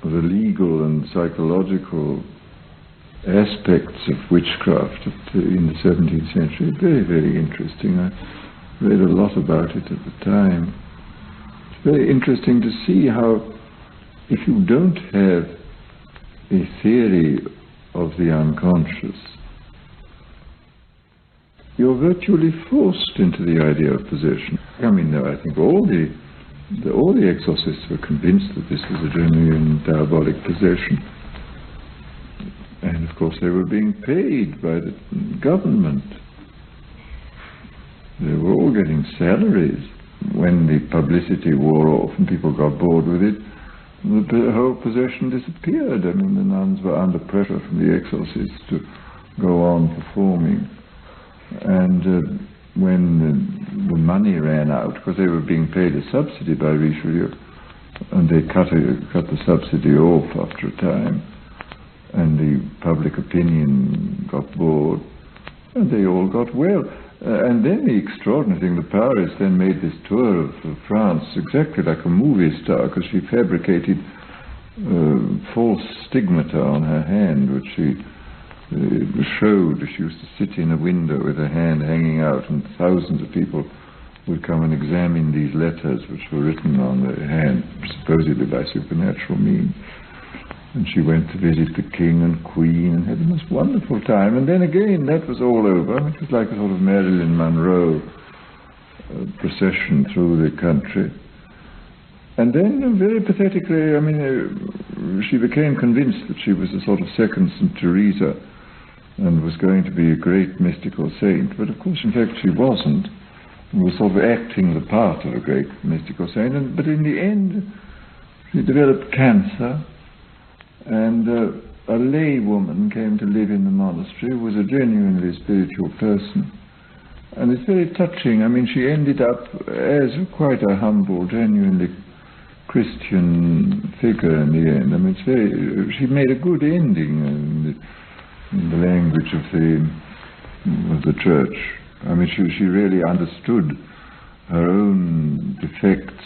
the legal and psychological aspects of witchcraft in the 17th century is very, very interesting. I read a lot about it at the time. It's very interesting to see how, if you don't have a theory of the unconscious, you're virtually forced into the idea of possession. I think all the exorcists were convinced that this was a genuine diabolic possession. And of course they were being paid by the government. They were all all getting salaries. When the publicity wore off and people got bored with it, the whole possession disappeared. I mean, the nuns were under pressure from the exorcists to go on performing. And when the money ran out, because they were being paid a subsidy by Richelieu, and they cut the subsidy off after a time, and the public opinion got bored, and they all got well. And then the extraordinary thing, the Paris then made this tour of France exactly like a movie star, because she fabricated false stigmata on her hand, which she showed. She used to sit in a window with her hand hanging out, and thousands of people would come and examine these letters which were written on the hand, supposedly by supernatural means. And she went to visit the king and queen and had the most wonderful time. And then again, that was all over. It was like a sort of Marilyn Monroe procession through the country. And then, very pathetically, I mean, she became convinced that she was a sort of second St. Teresa and was going to be a great mystical saint. But of course, in fact, she wasn't. She was sort of acting the part of a great mystical saint. But in the end, she developed cancer. And a lay woman came to live in the monastery, who was a genuinely spiritual person. And it's very touching. I mean, she ended up as quite a humble, genuinely Christian figure in the end. I mean, it's very, she made a good ending in the language of the church. I mean, she really understood her own defects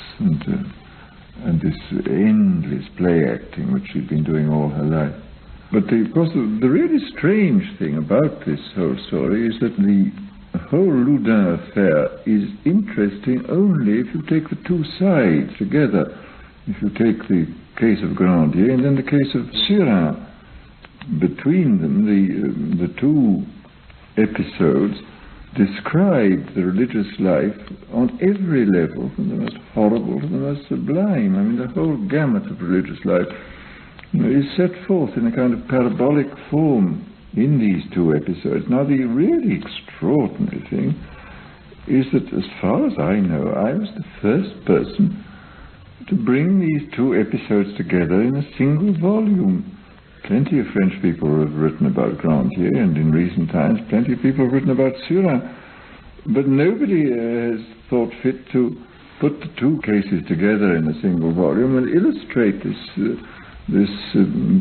and this endless play acting which she'd been doing all her life. But of course, the really strange thing about this whole story is that the whole Loudun affair is interesting only if you take the two sides together. If you take the case of Grandier and then the case of Surin. Between them, the two episodes describe the religious life on every level, from the most horrible to the most sublime. I mean, the whole gamut of religious life is set forth in a kind of parabolic form in these two episodes. Now, the really extraordinary thing is that, as far as I know, I was the first person to bring these two episodes together in a single volume. Plenty of French people have written about Grandier, and in recent times plenty of people have written about Surin. But nobody has thought fit to put the two cases together in a single volume and illustrate this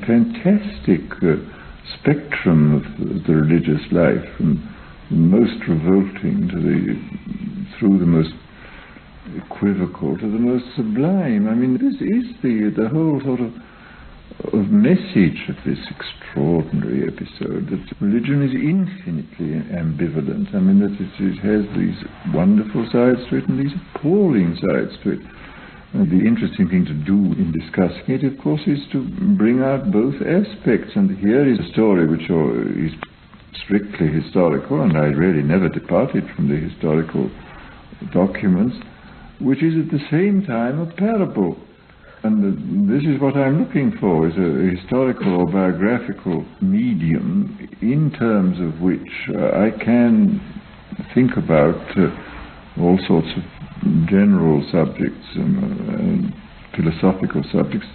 fantastic spectrum of the religious life, from the most revolting through the most equivocal to the most sublime. I mean, this is the whole sort of message of this extraordinary episode, that religion is infinitely ambivalent. I mean, that it has these wonderful sides to it and these appalling sides to it. And the interesting thing to do in discussing it, of course, is to bring out both aspects. And here is a story which is strictly historical, and I really never departed from the historical documents, which is at the same time a parable. And this is what I'm looking for, is a historical or biographical medium in terms of which I can think about all sorts of general subjects and philosophical subjects,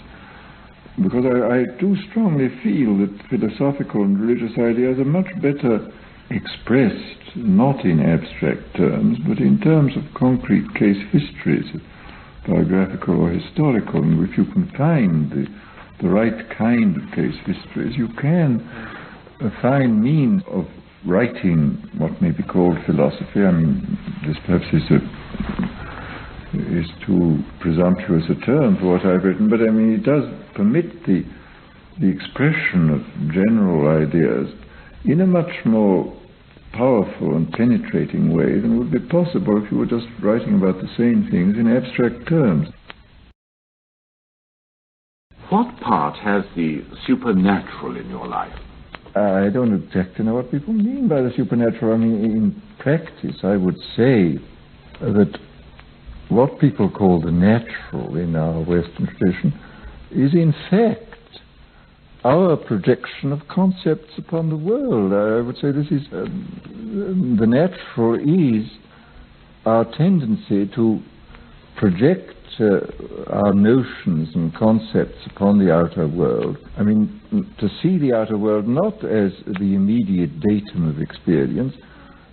because I do strongly feel that philosophical and religious ideas are much better expressed not in abstract terms, but in terms of concrete case histories, biographical or historical. And if you can find the right kind of case histories, you can find means of writing what may be called philosophy. I mean, this perhaps is too presumptuous a term for what I've written, but I mean, it does permit the expression of general ideas in a much more powerful and penetrating way than would be possible if you were just writing about the same things in abstract terms. What part has the supernatural in your life? I don't exactly know what people mean by the supernatural. I mean, in practice, I would say that what people call the natural in our Western tradition is in fact our projection of concepts upon the world. I would say this is the natural is our tendency to project our notions and concepts upon the outer world. I mean, to see the outer world not as the immediate datum of experience,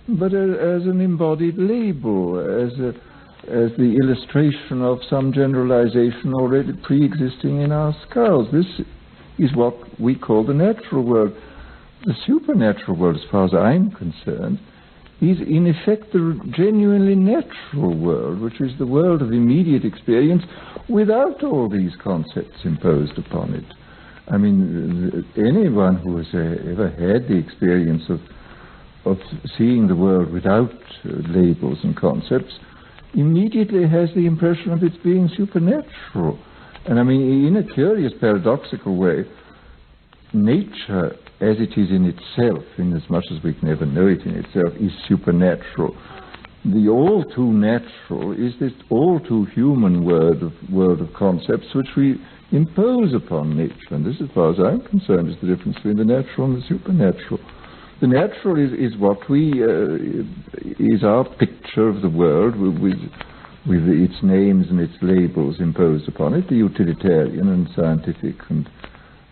but as an embodied label, as the illustration of some generalization already pre-existing in our skulls. This is what we call the natural world. The supernatural world, as far as I'm concerned, is in effect the genuinely natural world, which is the world of immediate experience without all these concepts imposed upon it. I mean, anyone who has ever had the experience of seeing the world without labels and concepts immediately has the impression of its being supernatural. And I mean, in a curious paradoxical way, nature as it is in itself, in as much as we can ever know it in itself, is supernatural. The all too natural is this all too human world of concepts which we impose upon nature. And this, as far as I'm concerned, is the difference between the natural and the supernatural. The natural is what is our picture of the world with its names and its labels imposed upon it, the utilitarian and scientific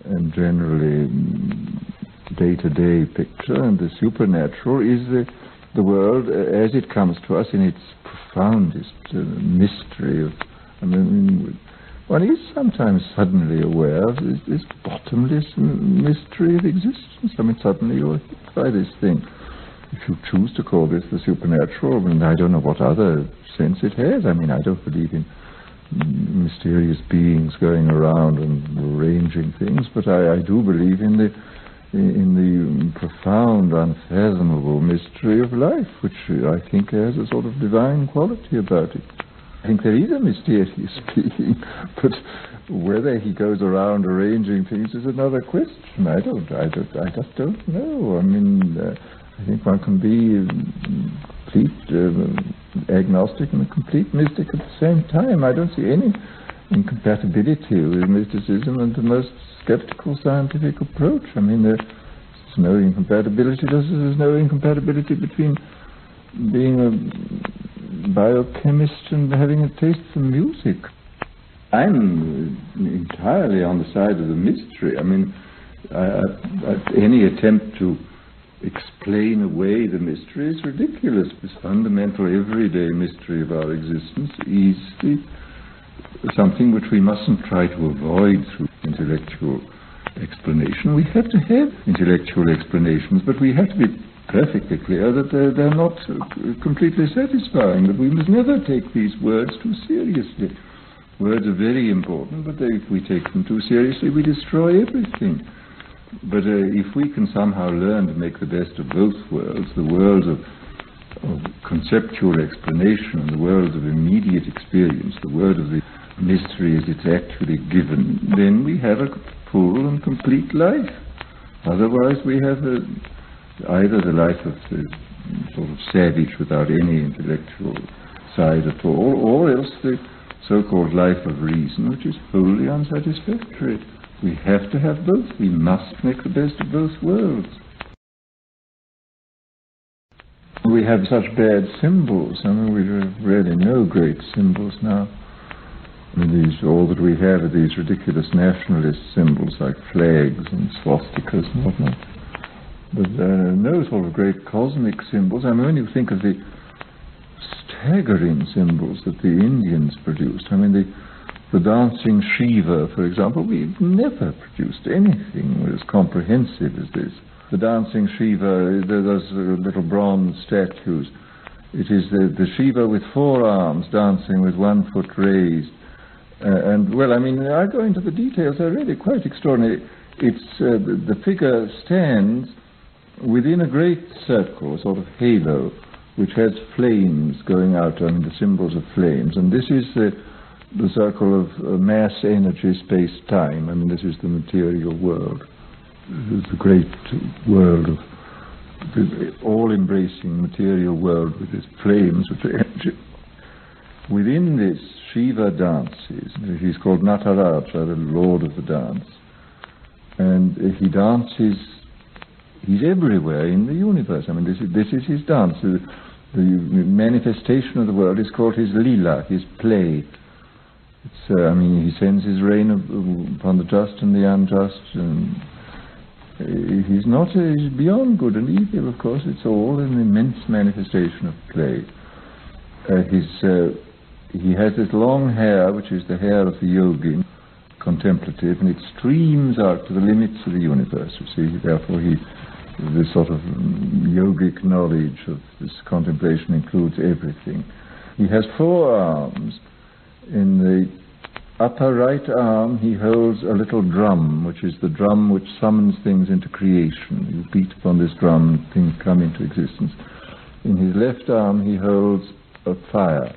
and generally day-to-day picture, and the supernatural is the world as it comes to us in its profoundest mystery of, I mean, one is sometimes suddenly aware of this bottomless mystery of existence. I mean, suddenly you're hit by this thing. If you choose to call this the supernatural, I mean, I don't know what other sense it has. I mean, I don't believe in mysterious beings going around and arranging things, but I do believe in the profound, unfathomable mystery of life, which I think has a sort of divine quality about it. I think there is a mysterious being, but whether he goes around arranging things is another question. I just don't know. I mean, I think one can be complete agnostic and a complete mystic at the same time. I don't see any incompatibility with mysticism and the most skeptical scientific approach. I mean, there's no incompatibility, just as there's no incompatibility between being a biochemist and having a taste for music. I'm entirely on the side of the mystery. I mean, any attempt to explain away the mystery is ridiculous. This fundamental everyday mystery of our existence is something which we mustn't try to avoid through intellectual explanation. We have to have intellectual explanations, but we have to be perfectly clear that they're not completely satisfying, that we must never take these words too seriously. Words are very important, but if we take them too seriously, we destroy everything. But if we can somehow learn to make the best of both worlds, the world of conceptual explanation and the world of immediate experience, the world of the mystery as it's actually given, then we have a full and complete life. Otherwise we have either the life of the sort of savage without any intellectual side at all, or else the so-called life of reason, which is wholly unsatisfactory. We have to have both. We must make the best of both worlds. We have such bad symbols. I mean, we really no great symbols now. I mean, all that we have are these ridiculous nationalist symbols like flags and swastikas and whatnot. But no sort of great cosmic symbols. I mean, when you think of the staggering symbols that the Indians produced, I mean, the dancing Shiva, for example, we've never produced anything as comprehensive as this. The dancing Shiva, those little bronze statues. It is the Shiva with 4 arms dancing with 1 foot raised. And, well, I mean, I go into the details. They're really quite extraordinary. It's the figure stands within a great circle, a sort of halo, which has flames going out, I mean, the symbols of flames. And this is the circle of mass, energy, space, time. I mean, this is the material world. This is the great world of the all-embracing material world with its flames of energy. Within this, Shiva dances. He's called Nataraja, the lord of the dance. And he dances, he's everywhere in the universe. I mean, this is his dance. The manifestation of the world is called his lila, his play. I mean, he sends his rain upon the just and the unjust, and he's beyond good and evil, of course. It's all an immense manifestation of play. He has this long hair, which is the hair of the yogin, contemplative, and it streams out to the limits of the universe, you see. Therefore, this sort of yogic knowledge of this contemplation includes everything. He has 4 arms. In the upper right arm, he holds a little drum, which is the drum which summons things into creation. You beat upon this drum, things come into existence. In his left arm, he holds a fire,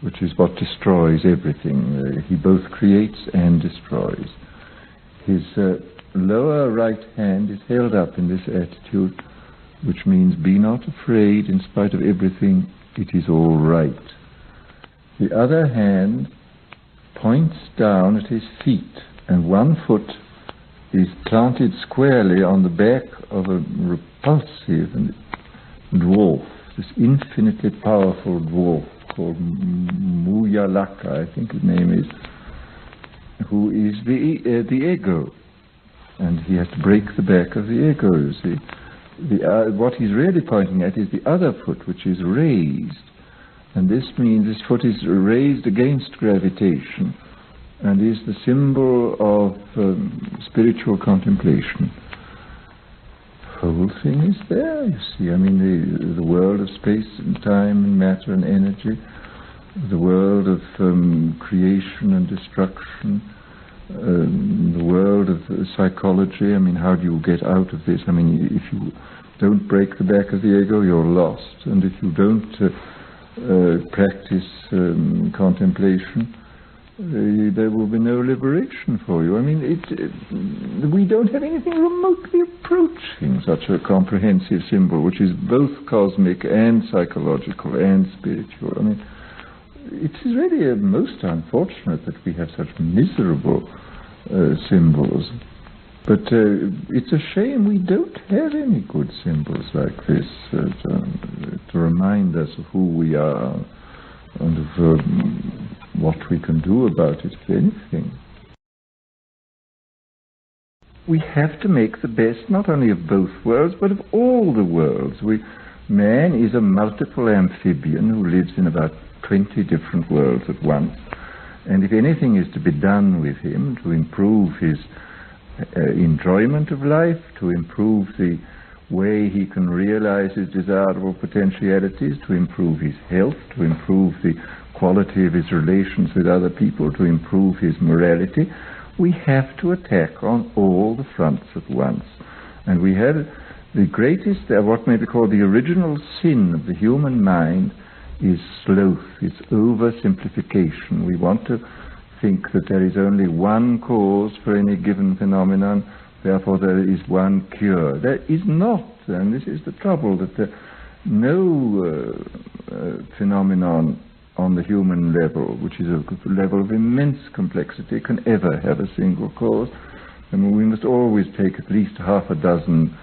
which is what destroys everything. He both creates and destroys. His lower right hand is held up in this attitude, which means be not afraid, in spite of everything, it is all right. The other hand points down at his feet, and one foot is planted squarely on the back of a repulsive dwarf, this infinitely powerful dwarf called Muyalaka, I think his name is, who is the ego. And he has to break the back of the ego, you see. What he's really pointing at is the other foot, which is raised. And this means this foot is raised against gravitation and is the symbol of spiritual contemplation. The whole thing is there, you see. I mean, the world of space and time and matter and energy, the world of creation and destruction, the world of psychology. I mean, how do you get out of this? I mean, if you don't break the back of the ego, you're lost. And if you don't practice contemplation, there will be no liberation for you. I mean, we don't have anything remotely approaching such a comprehensive symbol, which is both cosmic and psychological and spiritual. I mean, it is really most unfortunate that we have such miserable symbols. But it's a shame we don't have any good symbols like this to remind us of who we are and of what we can do about it, if anything. We have to make the best not only of both worlds, but of all the worlds. Man is a multiple amphibian who lives in about 20 different worlds at once. And if anything is to be done with him to improve his enjoyment of life, to improve the way he can realize his desirable potentialities, to improve his health, to improve the quality of his relations with other people, to improve his morality, we have to attack on all the fronts at once. And we have the greatest, what may be called the original sin of the human mind, is sloth, it's oversimplification. We want to think that there is only one cause for any given phenomenon, therefore there is one cure. There is not, and this is the trouble, that no phenomenon on the human level, which is a level of immense complexity, can ever have a single cause. I mean, we must always take at least half a dozen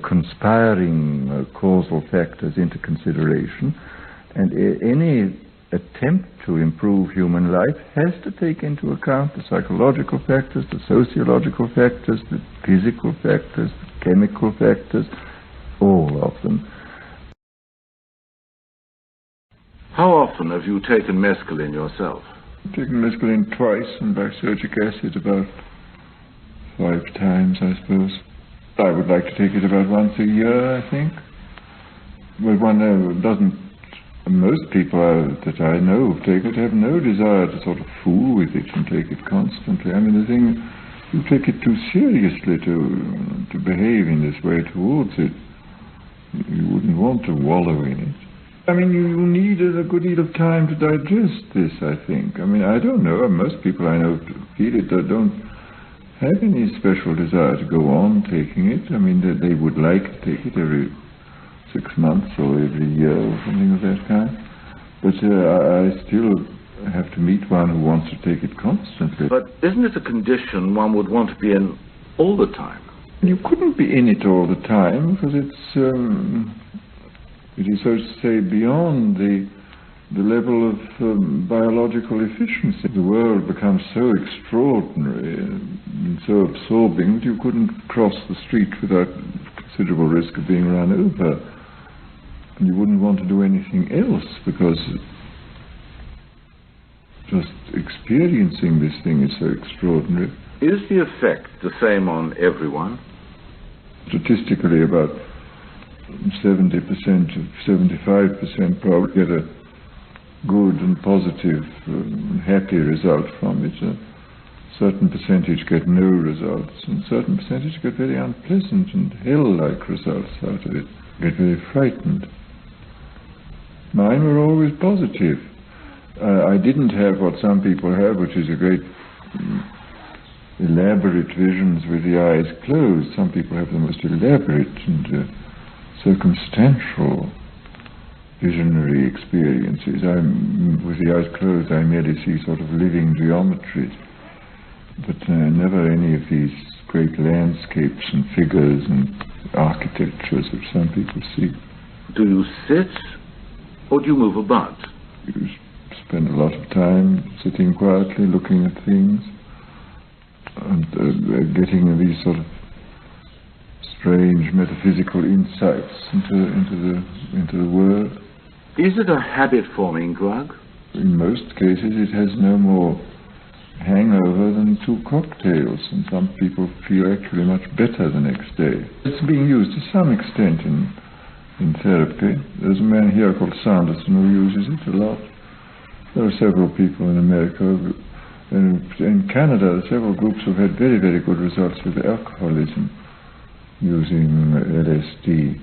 conspiring causal factors into consideration, and any attempt to improve human life has to take into account the psychological factors, the sociological factors, the physical factors, the chemical factors, all of them. How often have you taken mescaline yourself? I've taken mescaline twice and lysergic acid about 5 times, I suppose. I would like to take it about once a year, I think. Well, one doesn't. Most people that I know take it have no desire to sort of fool with it and take it constantly. I mean, the thing, you take it too seriously to behave in this way towards it. You wouldn't want to wallow in it. I mean, you need a good deal of time to digest this, I think. I mean, I don't know. Most people I know feel it, don't have any special desire to go on taking it. I mean, they would like to take it every 6 months or every year or something of that kind. But I still have to meet one who wants to take it constantly. But isn't it a condition one would want to be in all the time? You couldn't be in it all the time because It is, so to say, beyond the level of biological efficiency. The world becomes so extraordinary and so absorbing that you couldn't cross the street without considerable risk of being run over. And you wouldn't want to do anything else because just experiencing this thing is so extraordinary. Is the effect the same on everyone? Statistically, about 70% to 75% probably get a good and positive and happy result from it. A certain percentage get no results, and a certain percentage get very unpleasant and hell-like results out of it, get very frightened. Mine were always positive. I didn't have what some people have, which is a great elaborate visions with the eyes closed. Some people have the most elaborate and circumstantial visionary experiences. With the eyes closed, I merely see sort of living geometry, but never any of these great landscapes and figures and architectures which some people see. Do you sit or do you move about? You spend a lot of time sitting quietly, looking at things, and getting these sort of strange metaphysical insights into the world. Is it a habit-forming drug? In most cases, it has no more hangover than 2 cocktails, and some people feel actually much better the next day. It's being used to some extent in therapy. There's a man here called Sanderson who uses it a lot. There are several people in America. In Canada, several groups have had very, very good results with alcoholism using LSD.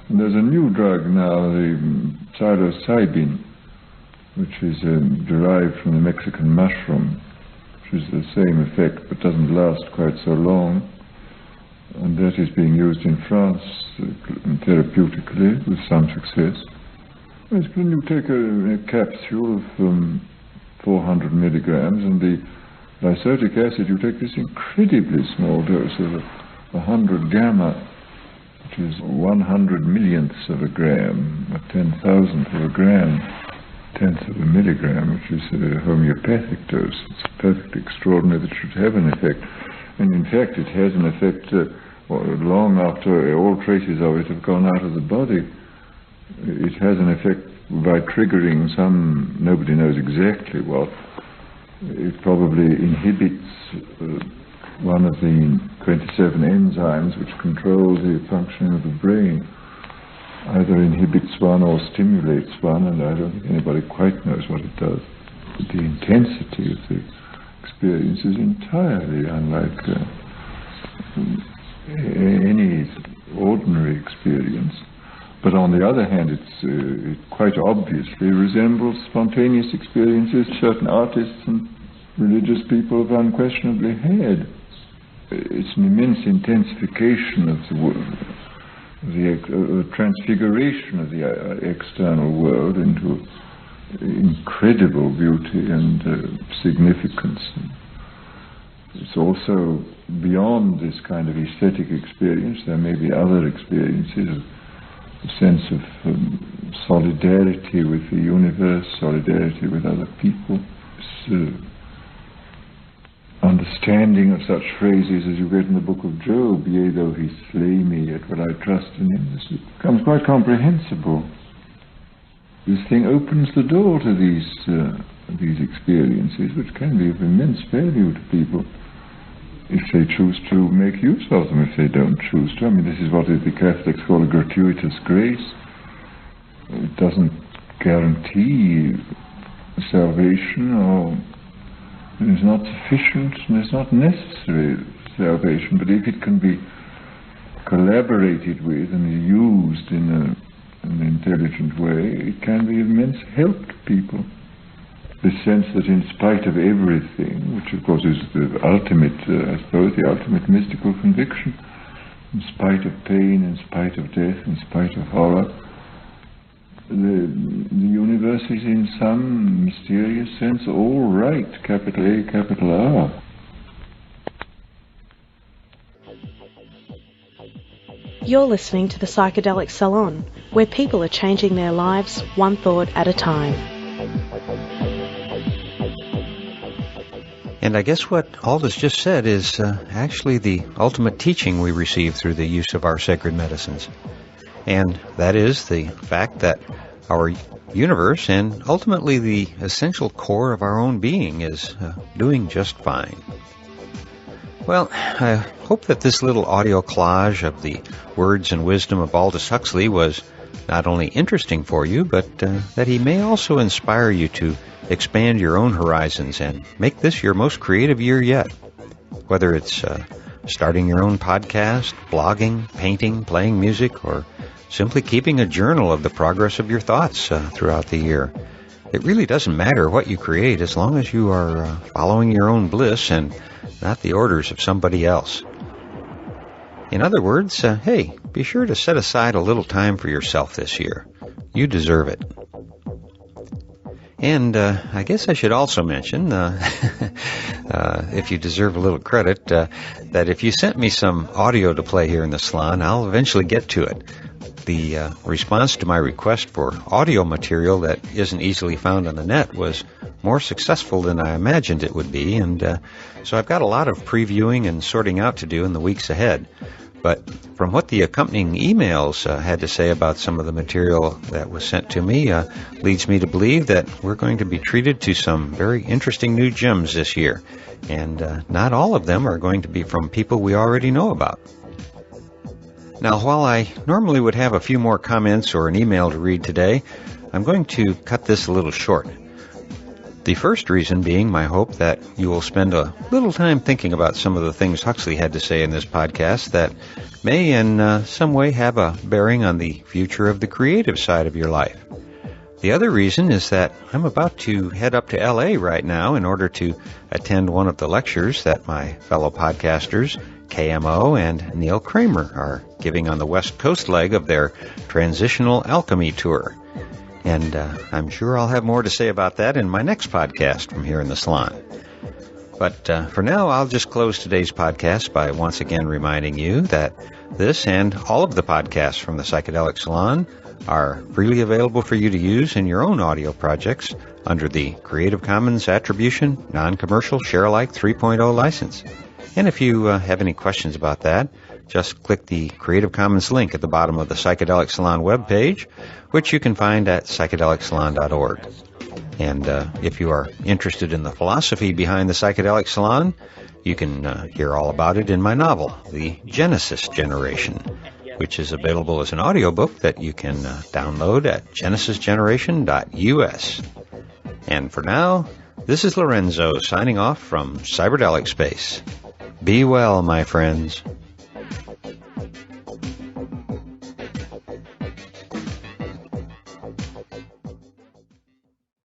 And there's a new drug now, the psilocybin, which is derived from the Mexican mushroom, which is the same effect but doesn't last quite so long. And that is being used in France therapeutically with some success. When you take a capsule of 400 milligrams and the lysergic acid, you take this incredibly small dose of 100 gamma, which is 100 millionths of a gram, a 10,000th of a gram, tenth of a milligram, which is a homeopathic dose. It's perfectly extraordinary that it should have an effect. And in fact, it has an effect long after all traces of it have gone out of the body. It has an effect by triggering some, nobody knows exactly what. It probably inhibits one of the 27 enzymes which control the functioning of the brain. Either inhibits one or stimulates one, and I don't think anybody quite knows what it does. But the intensity of the experience is entirely unlike any ordinary experience. But on the other hand, it quite obviously resembles spontaneous experiences certain artists and religious people have unquestionably had. It's an immense intensification of the world, the transfiguration of the external world into incredible beauty and significance. It's also beyond this kind of aesthetic experience. There may be other experiences of a sense of solidarity with the universe, solidarity with other people. This understanding of such phrases as you get in the book of Job, yea, though he slay me, yet will I trust in him. This becomes quite comprehensible. This thing opens the door to these experiences, which can be of immense value to people if they choose to make use of them. If they don't choose to, I mean, this is what the Catholics call a gratuitous grace. It doesn't guarantee salvation, or it is not sufficient and it's not necessary salvation, but if it can be collaborated with and used in an intelligent way, it can be of immense help to people. The sense that in spite of everything, which of course is the ultimate, I suppose, the ultimate mystical conviction, in spite of pain, in spite of death, in spite of horror, the universe is in some mysterious sense all right, capital A, capital R. You're listening to the Psychedelic Salon, where people are changing their lives one thought at a time. And I guess what Aldous just said is actually the ultimate teaching we receive through the use of our sacred medicines. And that is the fact that our universe and ultimately the essential core of our own being is doing just fine. Well, I hope that this little audio collage of the words and wisdom of Aldous Huxley was not only interesting for you, but that he may also inspire you to expand your own horizons and make this your most creative year yet. Whether it's starting your own podcast, blogging, painting, playing music, or simply keeping a journal of the progress of your thoughts throughout the year. It really doesn't matter what you create as long as you are following your own bliss and not the orders of somebody else. In other words, hey, be sure to set aside a little time for yourself this year. You deserve it. And I guess I should also mention, if you deserve a little credit, that if you sent me some audio to play here in the salon, I'll eventually get to it. The response to my request for audio material that isn't easily found on the net was more successful than I imagined it would be, and so I've got a lot of previewing and sorting out to do in the weeks ahead. But from what the accompanying emails had to say about some of the material that was sent to me leads me to believe that we're going to be treated to some very interesting new gems this year, and not all of them are going to be from people we already know about. Now, while I normally would have a few more comments or an email to read today, I'm going to cut this a little short. The first reason being my hope that you will spend a little time thinking about some of the things Huxley had to say in this podcast that may in some way have a bearing on the future of the creative side of your life. The other reason is that I'm about to head up to LA right now in order to attend one of the lectures that my fellow podcasters, KMO and Neil Kramer, are giving on the West Coast leg of their Transitional Alchemy Tour. And I'm sure I'll have more to say about that in my next podcast from here in the salon. But for now, I'll just close today's podcast by once again reminding you that this and all of the podcasts from the Psychedelic Salon are freely available for you to use in your own audio projects under the Creative Commons Attribution Non-Commercial Share-alike 3.0 license. And if you have any questions about that, just click the Creative Commons link at the bottom of the Psychedelic Salon webpage, which you can find at psychedelicsalon.org. And if you are interested in the philosophy behind the Psychedelic Salon, you can hear all about it in my novel, The Genesis Generation, which is available as an audiobook that you can download at genesisgeneration.us. And for now, this is Lorenzo signing off from Cyberdelic Space. Be well, my friends.